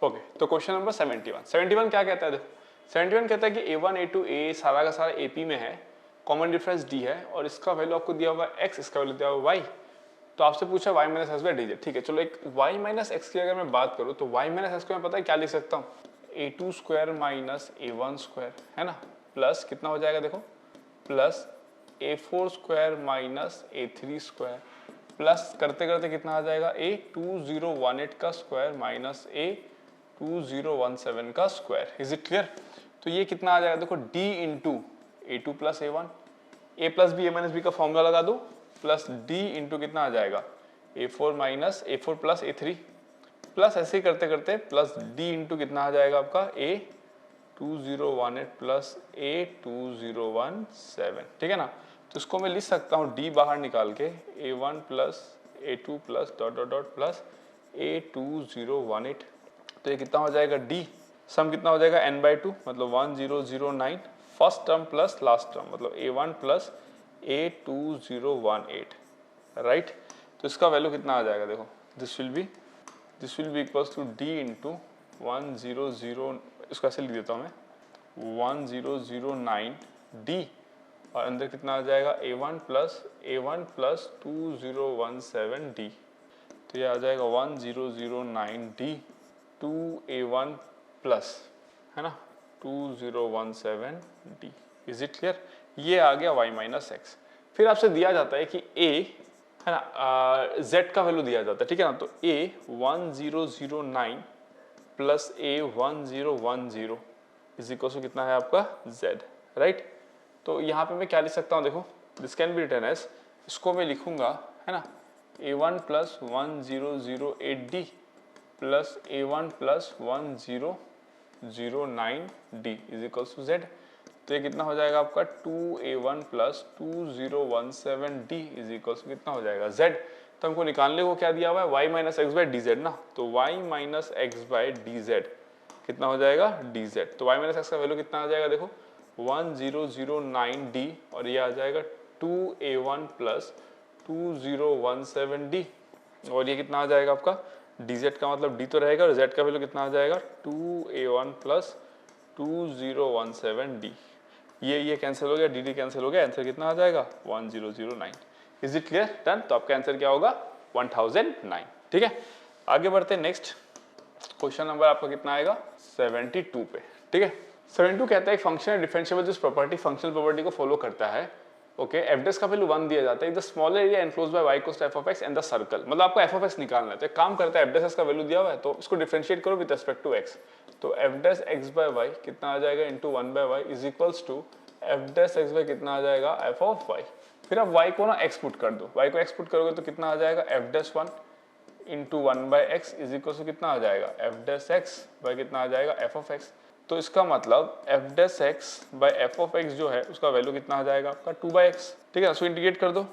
Okay, तो क्वेश्चन नंबर 71 क्या कहता है देखो, 71 कहता है कि a1 a2 a सारा का सारा AP में है, कॉमन डिफरेंस d है, और इसका वैल्यू आपको दिया हुआ x, इसका वैल्यू दिया हुआ y। तो आपसे पूछा y minus x by D. ठीक है, चलो एक y माइनस एक्स की अगर मैं बात करूँ तो y माइनस एक्स को मैं पता है क्या लिख सकता हूँ? a2 square minus a1 square, है ना, प्लस कितना हो जाएगा देखो, plus a4 square minus a3 square, plus करते करते कितना आ जाएगा? a2018 का स्क्वायर माइनस a2017 का स्क्वायर। Is it clear? तो ये कितना आ जाएगा देखो, d into a2 plus a1, a plus B a minus B का फॉर्मूला लगा दो, प्लस d इंटू कितना आ जाएगा? a4 minus a4 plus a3, plus ऐसे ही करते करते प्लस डी इंटू कितना आ जाएगा आपका A2018 प्लस A2017, ठीक है ना। तो इसको मैं लिख सकता हूँ डी बाहर निकाल के A1 plus A2 plus dot dot dot plus A2018। तो ये कितना हो जाएगा डी, सम कितना हो जाएगा n/2 मतलब 1009 first term plus last term मतलब A1 प्लस A2018, राइट। तो इसका वैल्यू कितना आ जाएगा, देखो this will be equals to d into 100, इसको ऐसे लिख देता हूँ मैं 1009 डी, और अंदर कितना आ जाएगा A1 प्लस 2017 डी। तो ये आ जाएगा 1009 डी 2A1 प्लस, है ना 2017 डी। Is it clear. ये आ गया y माइनस एक्स। फिर आपसे दिया जाता है कि a, है ना, z का वैल्यू दिया जाता है, ठीक है ना। तो A1009 plus A1010 is equal to कितना है आपका z, राइट। तो यहाँ पे मैं क्या लिख सकता हूँ, देखो this can be written as, इसको मैं लिखूंगा, है ना, A1 plus 1008D plus A1 प्लस 1009D is equal to z। तो ये कितना हो जाएगा आपका 2A1 plus 2017D is equal to कितना हो जाएगा z। तो हमको निकालने को क्या दिया हुआ है y minus x by D Z ना, तो y minus x by D Z कितना हो जाएगा dz। तो y माइनस एक्स का वैल्यू कितना आ जाएगा, देखो 1009D और ये आ जाएगा 2A1 प्लस 2017D और ये कितना आ जाएगा आपका dz का मतलब d तो रहेगा और z का वैल्यू कितना आ जाएगा 2A1 प्लस 2017D। ये कैंसिल हो गया, dd कैंसिल हो गया, आंसर कितना आ जाएगा 1009। Is it clear, done. तो आपका आंसर क्या होगा 1009, ठीक है। आगे बढ़ते हैं, नेक्स्ट क्वेश्चन नंबर आपका कितना आएगा 72 पे, ठीक है। 72 कहता है एक फंक्शन है डिफरेंशिएबल जिस प्रॉपर्टी फंक्शनल प्रॉपर्टी को फॉलो करता है, ओके। एफ का वैल्यू 1 दिया जाता है, the smaller area enclosed by y equals to f of x and the circle, मतलब आपको f ऑफ x निकालना है। तो एक काम करता है एफ का वैल्यू दिया हुआ है तो इसको डिफरेंशिएट करो विद रिस्पेक्ट टू x। तो f x बाय y कितना आ जाएगा into 1 by y is equals to f x by कितना आ जाएगा f ऑफ y। फिर आप y को ना x पुट कर दो, y को x पुट करोगे तो कितना आ जाएगा f 1 into 1 by x is equal to कितना आ जाएगा f x बाय कितना आ जाएगा f ऑफ x। तो इसका मतलब f x by f of x जो है उसका वैल्यू कितना आ जाएगा आपका 2 बाय x, ठीक है। सो इंटीग्रेट कर दो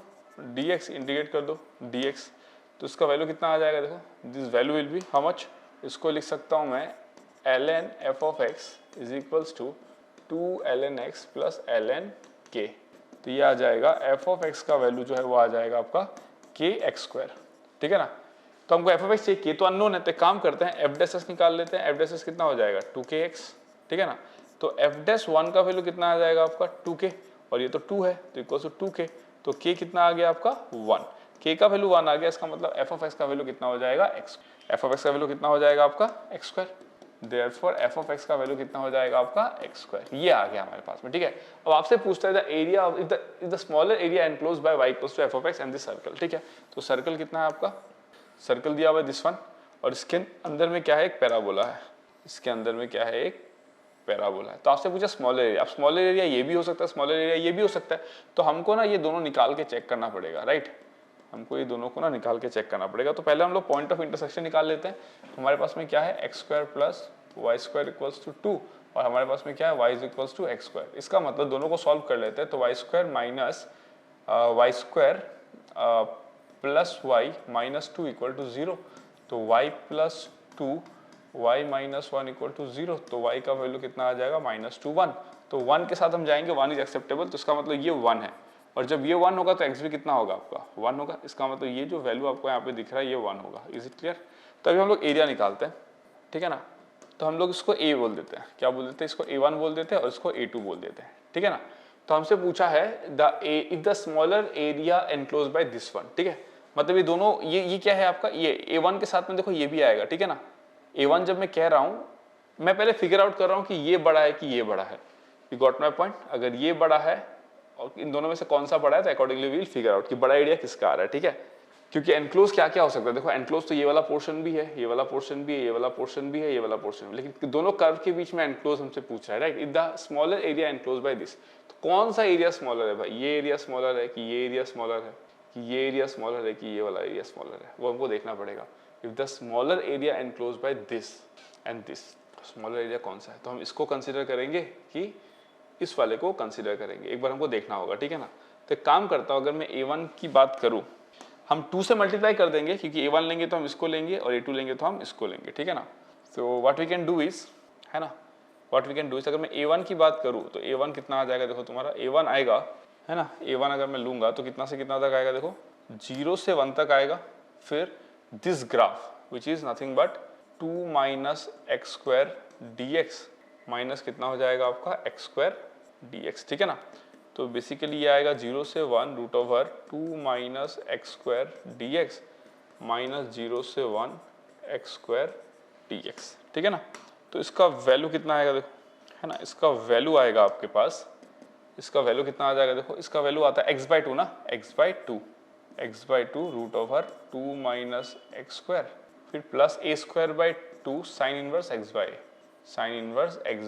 dx, इंटीग्रेट कर दो dx, तो इसका वैल्यू कितना आ जाएगा, देखो this value will be how much, इसको लिख सकता हूँ मैं ln f of x is equals to 2 ln x plus ln k। तो ये आ जाएगा f ऑफ x का वैल्यू जो है वो आ जाएगा आपका kx², ठीक है ना। तो हमको f ऑफ x चाहिए, k तो अननोन है, तो काम करते हैं f निकाल लेते हैं। f कितना हो जाएगा 2kx, ठीक है ना। तो f 1 का वैल्यू कितना आ जाएगा आपका 2k और ये तो 2 है तो इक्वल टू 2k, तो k कितना आ गया आपका 1, k का वैल्यू 1 आ गया, इसका मतलब f ऑफ x का वैल्यू कितना हो जाएगा x, f ऑफ x का वैल्यू कितना हो जाएगा आपका x²। Therefore f of x का वैल्यू कितना हो जाएगा आपका x², ये आ गया हमारे पास में, ठीक है। अब आपसे पूछता है the area of the smaller area enclosed by y equals to f of x and this circle, ठीक है। तो सर्कल कितना है आपका, सर्कल दिया हुआ है दिस वन, और इसके अंदर में क्या है एक पैराबोला है, इसके अंदर में क्या है एक पैराबोला है। तो आपसे पूछा स्मॉलर एरिया, अब स्मॉलर एरिया ये भी हो सकता है, स्मॉलर एरिया ये भी हो सकता है, तो हमको ना ये दोनों निकाल के चेक करना पड़ेगा, राइट। हमको ये दोनों को ना निकाल के चेक करना पड़ेगा। तो पहले हम लोग पॉइंट ऑफ इंटरसेक्शन निकाल लेते हैं। हमारे पास में क्या है x² plus y² equals to 2 और हमारे पास में क्या है y is equals to x²। इसका मतलब दोनों को सॉल्व कर लेते हैं, तो y² minus y² plus y minus 2 equal to 0, तो y plus 2 y minus 1 equal to 0, तो y का वैल्यू कितना आ जाएगा -2 1। तो 1 के साथ हम जाएंगे, 1 इज एक्सेप्टेबल, तो इसका मतलब ये 1 है, और जब ये 1 होगा तो x भी कितना होगा आपका 1 होगा। इसका मतलब ये जो वैल्यू आपको यहाँ पे दिख रहा है ये 1 होगा। Is it clear. तो अभी हम लोग एरिया निकालते हैं, ठीक है ना। तो हम लोग इसको a बोल देते हैं, क्या बोल देते हैं, इसको a1 बोल देते हैं और इसको a2 बोल देते हैं, ठीक है ना। तो हमसे पूछा है if the smaller area enclosed by this one, ठीक है। मतलब ये दोनों ये क्या है आपका, ये a1 के साथ में देखो ये भी आएगा, ठीक है ना। a1 जब मैं कह रहा हूँ, मैं पहले फिगर आउट कर रहा हूँ कि ये बड़ा है कि ये बड़ा है। You got my point. अगर ये बड़ा है और इन दोनों में से कौन सा बड़ा है तो accordingly we will figure out कि बड़ा एरिया किसका आ रहा है, ठीक है। क्योंकि एनक्लोज क्या क्या हो सकता है, देखो एनक्लोज तो ये वाला पोर्शन भी है, ये वाला पोर्शन भी है, ये वाला पोर्शन भी है, ये वाला पोर्शन भी, लेकिन दोनों कर्व के बीच में एनक्लोज हमसे पूछ रहा है, right. If the smaller area enclose by this, तो कौन सा एरिया स्मॉलर है भाई, ये एरिया स्मॉलर है कि ये एरिया स्मॉलर है, कि ये एरिया स्मॉलर है कि ये वाला एरिया स्मॉलर है, वो हमको देखना पड़ेगा। If the smaller area enclose by this and this, smaller area कौन सा है, तो हम इसको कंसिडर करेंगे कि इस वाले को कंसिडर करेंगे, एक बार हमको देखना होगा, ठीक है ना। तो एक काम करता हूँ, अगर मैं A1 की बात करूँ, हम 2 से मल्टीप्लाई कर देंगे, क्योंकि A1 लेंगे तो हम इसको लेंगे और A2 लेंगे तो हम इसको लेंगे, ठीक है ना। तो what we can do is, है ना, what we can do is, अगर मैं A1 की बात करूँ तो A1 कितना आ जाएगा, देखो तुम्हारा A1 आएगा, है ना, A1 अगर मैं लूंगा तो कितना से कितना तक आएगा, देखो 0 से 1 तक आएगा, फिर this graph which is nothing but 2 minus x square dx minus कितना हो जाएगा आपका एक्स स्क्वायर dx, ठीक है ना। तो बेसिकली ये आएगा 0 से 1 root over 2 minus x square dx minus 0 से 1 एक्स स्क्वायर dx, ठीक है ना। तो इसका वैल्यू कितना आएगा, देखो, है ना, इसका वैल्यू आएगा आपके पास, इसका वैल्यू कितना आ जाएगा, देखो इसका वैल्यू आता है x/2 ना, x/2 root over 2 minus x square, फिर plus a square by 2 sine inverse x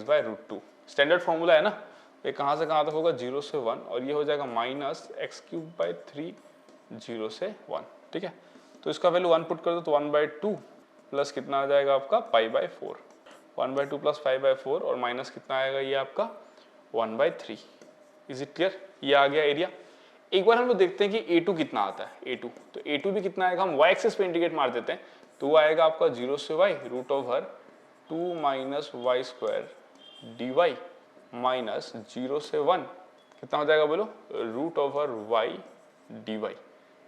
by root 2, standard formula है ना। ये कहाँ से कहाँ तक होगा, 0 से 1, और ये हो जाएगा माइनस एक्स क्यूब बाई 3 0 से 1, ठीक है। तो इसका वैल्यू 1 पुट कर दो तो 1/2 प्लस कितना आ जाएगा आपका π/4, 1/2 प्लस π/4 और माइनस कितना आएगा ये आपका 1/3। इज इट क्लियर, ये आ गया एरिया। एक बार हम लोग देखते हैं कि A2 कितना आता है, A2, तो A2 भी कितना आएगा, हम y एक्सिस पे इंटीग्रेट मार देते हैं, तो वो आएगा आपका 0 से y root over 2 minus y square dy minus 0 से 1 कितना हो जाएगा बोलो, root over y dy।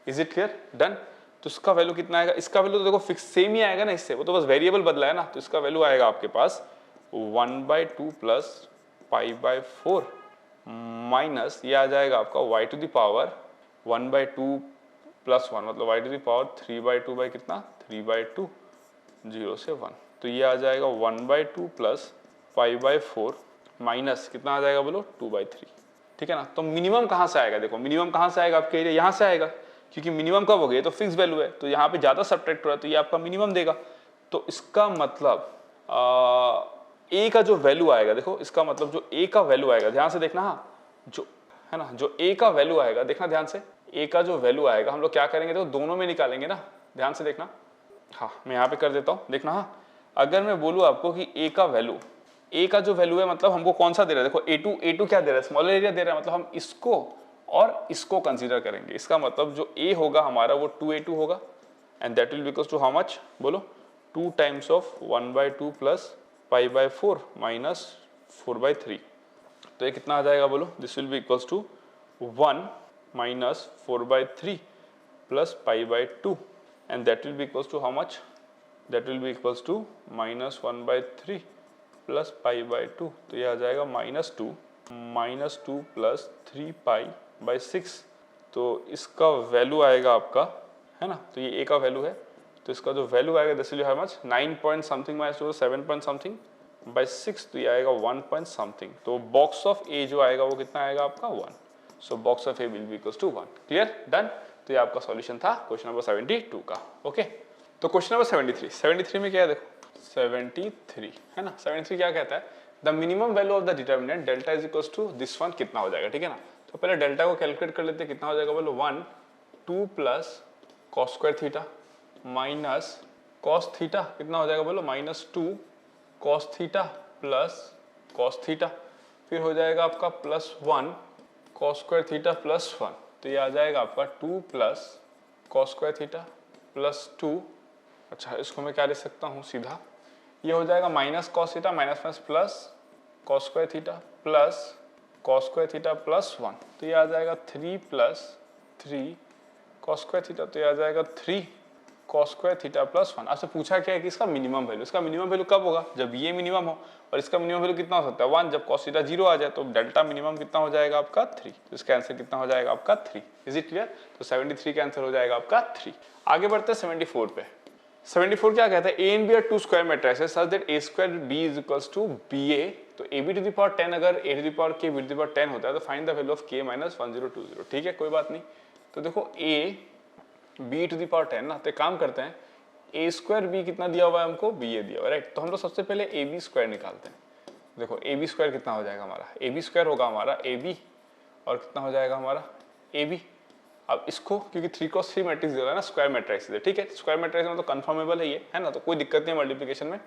Is it clear, done. तो इसका वैल्यू कितना आएगा, इसका वैल्यू तो देखो फिक्स सेम ही आएगा ना इससे, वो तो बस वेरिएबल बदला है ना, तो इसका वैल्यू आएगा आपके पास 1/2 प्लस π/4 माइनस ये आ जाएगा आपका y to the power 1/2 plus 1 मतलब y to the power 3/2 by कितना 3/2 0 से 1, तो ये आ जाएगा 1/2 प्लस π/4 माइनस कितना आ जाएगा बोलो 2/3, ठीक है ना। तो मिनिमम कहाँ से आएगा, देखो मिनिमम कहाँ से आएगा आपके एरिया, यहाँ से आएगा, क्योंकि मिनिमम कब हो गया, तो फिक्स वैल्यू है, तो यहाँ पे ज्यादा सब्ट्रैक्ट हो रहा है तो ये आपका मिनिमम देगा। तो इसका मतलब ए का जो वैल्यू आएगा, देखो इसका मतलब जो ए का वैल्यू आएगा, ध्यान से देखना, हाँ जो है ना, जो ए का वैल्यू आएगा, देखना ध्यान से, ए का जो वैल्यू आएगा हम लोग क्या करेंगे, देखो दोनों में निकालेंगे ना, ध्यान से देखना, हाँ मैं यहाँ पे कर देता हूँ, देखना, हाँ अगर मैं बोलूँ आपको कि ए का वैल्यू, ए का जो वैल्यू है मतलब हमको कौन सा दे रहा है, देखो A2 क्या दे रहा है, स्मॉलर एरिया दे रहा है, मतलब हम इसको और इसको कंसीडर करेंगे, इसका मतलब जो ए होगा हमारा वो 2A2 होगा, and that will because to how much बोलो 2 टाइम्स ऑफ 1/2 प्लस π/4 माइनस 4/3, तो ये कितना आ जाएगा बोलो, this will be equals to 1 minus 4/3 plus π/2 and that will be equals to how much, that will be equals to minus 1/3 plus π/2, तो ये आ जाएगा -2 प्लस 3π/6, तो इसका वैल्यू आएगा आपका, है ना, तो ये ए का वैल्यू है, तो इसका जो वैल्यू आएगा this will how much 9 point something minus 7 point something by 6, तो ये आएगा 1 पॉइंट समथिंग, तो बॉक्स ऑफ ए जो आएगा वो कितना आएगा आपका 1, so box of A will be equals to 1, clear, done. तो ये आपका सॉल्यूशन था क्वेश्चन नंबर 72 का, ओके। तो क्वेश्चन नंबर 73 में क्या है, देखो 73 है ना, 73 क्या कहता है, the minimum value of the determinant delta is equals to this one कितना हो जाएगा, ठीक है ना। तो पहले डेल्टा को कैलकुलेट कर लेते हैं, कितना हो जाएगा बोलो 1 2 plus cos square theta minus cos theta कितना हो जाएगा बोलो -2 cos theta plus cos theta, फिर हो जाएगा आपका +1 कॉस स्क्वायर थीटा प्लस 1, तो ये आ जाएगा आपका 2 plus cos square theta plus 2, अच्छा इसको मैं क्या लिख सकता हूँ सीधा, ये हो जाएगा minus cos theta minus plus cos square theta plus cos square theta plus 1, तो ये आ जाएगा 3 प्लस 3 कॉस स्क्वायर थीटा, तो ये आ जाएगा 3 कॉस स्क्वायर थीटा प्लस 1। आपसे पूछा क्या है कि इसका मिनिमम वैल्यू, इसका मिनिमम वैल्यू कब होगा, जब ये मिनिमम हो, और इसका मिनिमम वैल्यू कितना हो सकता है 1, जब कॉस थीटा 0 आ जाए, तो डेल्टा मिनिमम कितना हो जाएगा आपका 3, तो इसका आंसर कितना हो जाएगा आपका 3, इज इट क्लियर। तो 73 का आंसर हो जाएगा आपका 3। आगे बढ़ते हैं 74 पे। 74 क्या कहता है, A and B are two square matrices such that a square b is equals to ba, तो ab टू द पावर 10 अगर a to the power k b to the power 10 होता है, तो find the value of k minus 1020, ठीक है कोई बात नहीं। तो देखो a b to the power 10 ना, तो काम करते हैं, a स्क्वायर b कितना दिया हुआ है हमको, ba दिया हुआ है, राइट। तो हम लोग सबसे पहले ab स्क्वायर निकालते हैं, देखो ab स्क्वायर कितना हो जाएगा हमारा, ab स्क्वायर होगा हमारा ab और कितना हो जाएगा हमारा ab, अब इसको क्योंकि 3x3 मैट्रिक्स दे रहा है ना, स्क्वायर मैट्रिक्स है, ठीक है, स्क्वायर मैट्रिक्स में तो कंफर्मेबल है ये, है ना, तो कोई दिक्कत नहीं है मल्टीप्लिकेशन में।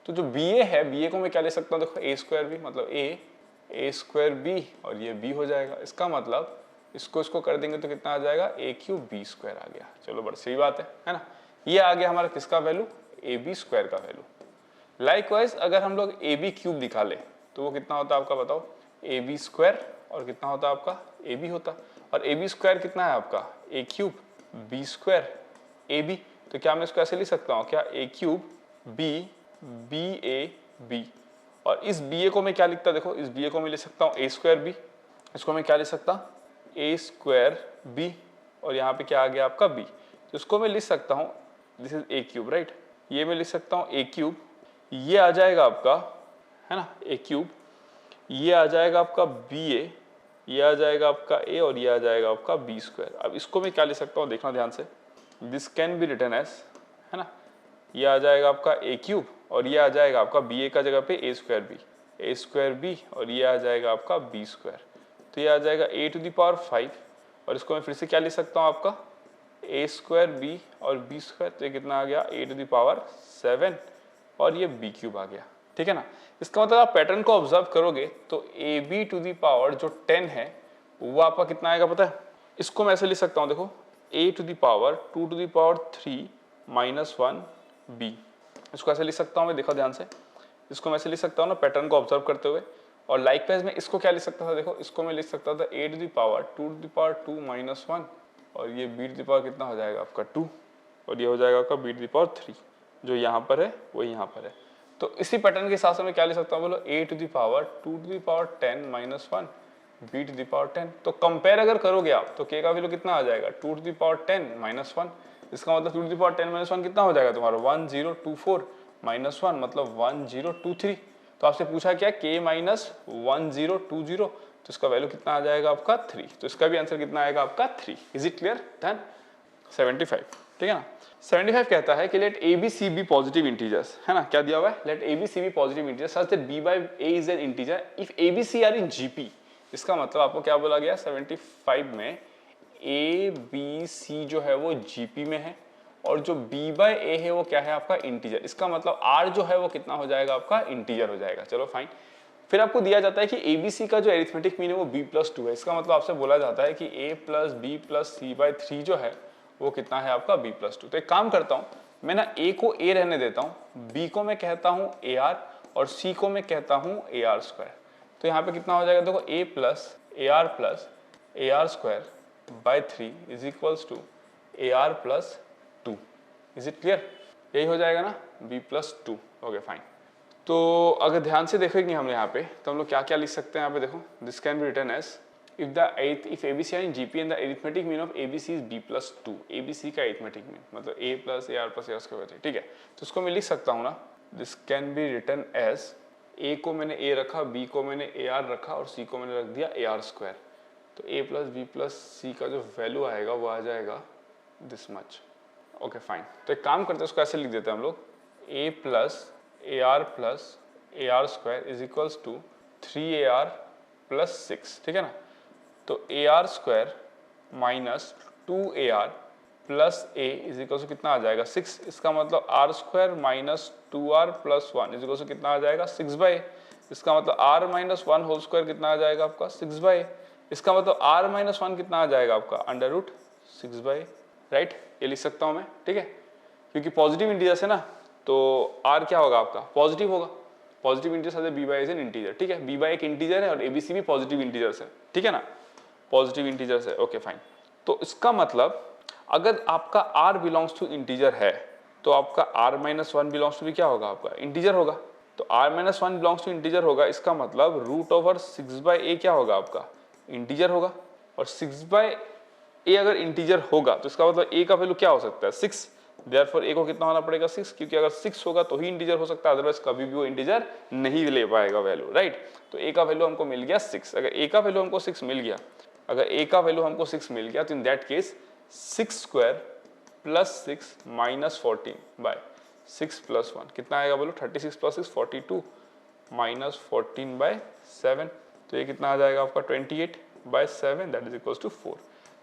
तो जो बी ए है, बी ए को मैं क्या ले सकता हूँ, देखो ए स्क्वायर बी, मतलब ए स्क्वायर बी और ये बी हो जाएगा। इसका मतलब इसको कर देंगे तो कितना आ जाएगा, ए क्यूब बी स्क्वायर आ गया। चलो बड़ी सही बात है ना। ये आ गया हमारा किसका वैल्यू, ए बी स्क्वायर का वैल्यू। लाइकवाइज अगर हम लोग ए बी क्यूब निकाले तो वो कितना होता है आपका, बताओ, ए बी स्क्वायर और कितना होता है आपका, ए बी होता। और ए बी स्क्वायर कितना है आपका, A cube B square A B. तो क्या मैं इसको ऐसे लिख सकता हूँ क्या, A cube B B A B. और इस बी ए को मैं क्या लिखता, देखो इस बी ए को मैं लिख सकता हूँ ए स्क्वायर बी, इसको मैं क्या लिख सकता, ए स्क्वायर बी, और यहाँ पे क्या आ गया आपका बी। तो इसको मैं लिख सकता हूँ, this is a cube, right, ये मैं लिख सकता हूँ ए क्यूब, ये आ जाएगा आपका, है ना, ए क्यूब, ये आ जाएगा आपका बी ए, ये आ जाएगा आपका ए, और ये आ जाएगा आपका बी स्क्वायर। अब इसको मैं क्या लिख सकता हूँ, देखना ध्यान से, this can be written as, है ना, ये आ जाएगा आपका ए क्यूब और ये आ जाएगा आपका बी ए का जगह पे ए स्क्वायर बी, और ये आ जाएगा आपका बी स्क्वायर। तो ये आ जाएगा ए टू द पावर 5, और इसको मैं फिर से क्या लिख सकता हूँ आपका, ए स्क्वायर बी और बी स्क्वायर। तो ये कितना आ गया, ए टू द पावर 7 और ये बी क्यूब आ गया, ठीक है ना। इसका मतलब आप पैटर्न को ऑब्जर्व करोगे तो A B to the power जो 10 है वो आपका कितना आएगा पता है। इसको मैं ऐसे लिख सकता हूँ, देखो A to the power 2 to the power 3 minus 1 B. इसको ऐसे लिख सकता हूँ मैं, देखो ध्यान से, इसको मैं ऐसे लिख सकता हूँ ना पैटर्न को ऑब्जर्व करते हुए। और लाइकवाइज में इसको क्या लिख सकता था, देखो इसको मैं लिख सकता था A to the power 2 to the power 2 minus 1, और ये बी टू दी पावर कितना हो जाएगा आपका 2, और ये हो जाएगा आपका बी टू दी पावर 3। जो यहाँ पर है वो यहाँ पर है। तो इसी पैटर्न के हिसाब से मैं क्या लिख सकता हूँ, बोलो A to the power 2 to the power 10 minus 1 B to the power 10। तो कंपेयर अगर करोगे आप तो के का वैल्यू कितना आ जाएगा, 2 टू दी पावर 10 माइनस 1। इसका मतलब 2 टू दी पावर 10 माइनस 1 कितना हो जाएगा तुम्हारा, 1024 माइनस 1 मतलब 1023। तो आपसे पूछा क्या, के माइनस 1020, तो इसका वैल्यू कितना आ जाएगा आपका 3। तो इसका भी आंसर कितना आएगा आपका 3। Is it clear, done. 75, ठीक है ना। 75 कहता है कि let A B C be positive integers, है ना, क्या दिया हुआ है, let A B C be positive integers such that B by A is an integer if A B C are in GP. इसका मतलब आपको क्या बोला गया 75 में, ए बी सी जो है वो जीपी में है और जो बी बाय ए है वो क्या है आपका इंटीजर। इसका मतलब आर जो है वो कितना हो जाएगा आपका इंटीजर हो जाएगा। चलो फाइन। फिर आपको दिया जाता है कि एबीसी का जो एरिथमेटिक मीन है वो b+2 है। इसका मतलब आपसे बोला जाता है कि a plus B plus C by 3 जो है वो कितना है आपका b+2। तो एक काम करता हूँ मैं ना, a को a रहने देता हूँ, b को मैं कहता हूँ ar और c को मैं कहता हूँ ar स्क्वायर। तो यहाँ पे कितना हो जाएगा, देखो a plus ar square by 3 is equals to ar plus 2। Is it clear, यही हो जाएगा ना b+2। Okay fine. तो अगर ध्यान से देखेंगे हम यहाँ पे तो हम लोग क्या क्या लिख सकते हैं यहाँ पे, देखो this can be written as if ABC are in GP and the arithmetic mean of ABC is b+2। ABC का एरिथमेटिक मीन मतलब a plus ar plus ar square, ठीक है। तो इसको मैं लिख सकता हूँ ना, this can be written as a को मैंने a रखा, b को मैंने ar रखा और c को मैंने रख दिया ar स्क्वायर। तो a प्लस बी प्लस सी का जो वैल्यू आएगा वो आ जाएगा दिस मच। Okay fine. तो एक काम करते हैं, उसको ऐसे लिख देते हैं हम लोग, a plus ar square is equals to 3ar plus 6, ठीक है ना। तो ar square minus 2ar plus a is equals to कितना आ जाएगा 6। इसका मतलब r square minus 2r plus 1 is equals to कितना आ जाएगा 6/a। इसका मतलब r माइनस 1 होल स्क्वायर कितना आ जाएगा आपका 6/a। इसका मतलब r माइनस 1 कितना आ जाएगा आपका अंडर रूट 6/a, राइट। ये लिख सकता हूँ मैं, ठीक है, क्योंकि पॉजिटिव इंटीजर्स है ना तो r क्या होगा आपका पॉजिटिव होगा। Positive integer b by is an integer, ठीक है, b बाई एक इंटीजर है और abc भी पॉजिटिव इंटीजर्स है, ठीक है ना, पॉजिटिव इंटीजर्स है। Okay fine. तो इसका मतलब अगर आपका r बिलोंग्स टू इंटीजर है तो आपका r माइनस 1 बिलोंग्स टू भी क्या होगा आपका इंटीजर होगा। तो r minus 1 belongs to integer होगा, इसका मतलब रूट ओवर 6/a क्या होगा आपका इंटीजर होगा। और 6/a अगर इंटीजर होगा तो इसका मतलब a का वैल्यू क्या हो सकता है 6। देयरफॉर a को कितना होना पड़ेगा 6, क्योंकि अगर 6 होगा तो ही इंटीजर हो सकता है, अदरवाइज कभी भी वो इंटीजर नहीं ले पाएगा वैल्यू, राइट। तो a का वैल्यू हमको मिल गया 6। अगर a का वैल्यू हमको 6 मिल गया, अगर a का वैल्यू हमको 6 मिल गया तो in that case 6 square plus 6 minus 14 by 6 plus 1 कितना आएगा बोलो 36 प्लस 6 42 माइनस 14/7। तो ये कितना आ जाएगा आपका 28/7 दैट इज इक्वल्स टू 4।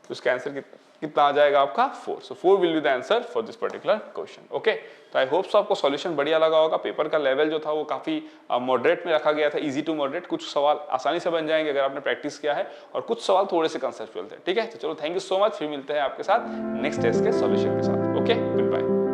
तो इसका आंसर कितना आ जाएगा आपका 4। सो 4 will be the answer for this particular question. Okay, तो आई होप सो आपको सॉल्यूशन बढ़िया लगा होगा। पेपर का लेवल जो था वो काफी मॉडरेट में रखा गया था, इजी टू मॉडरेट। कुछ सवाल आसानी से बन जाएंगे अगर आपने प्रैक्टिस किया है, और कुछ सवाल थोड़े से कंसेप्चुअल थे। ठीक है, तो चलो थैंक यू सो मच, फिर मिलते हैं आपके साथ नेक्स्ट टेस्ट के सॉल्यूशन के साथ। Okay, good bye.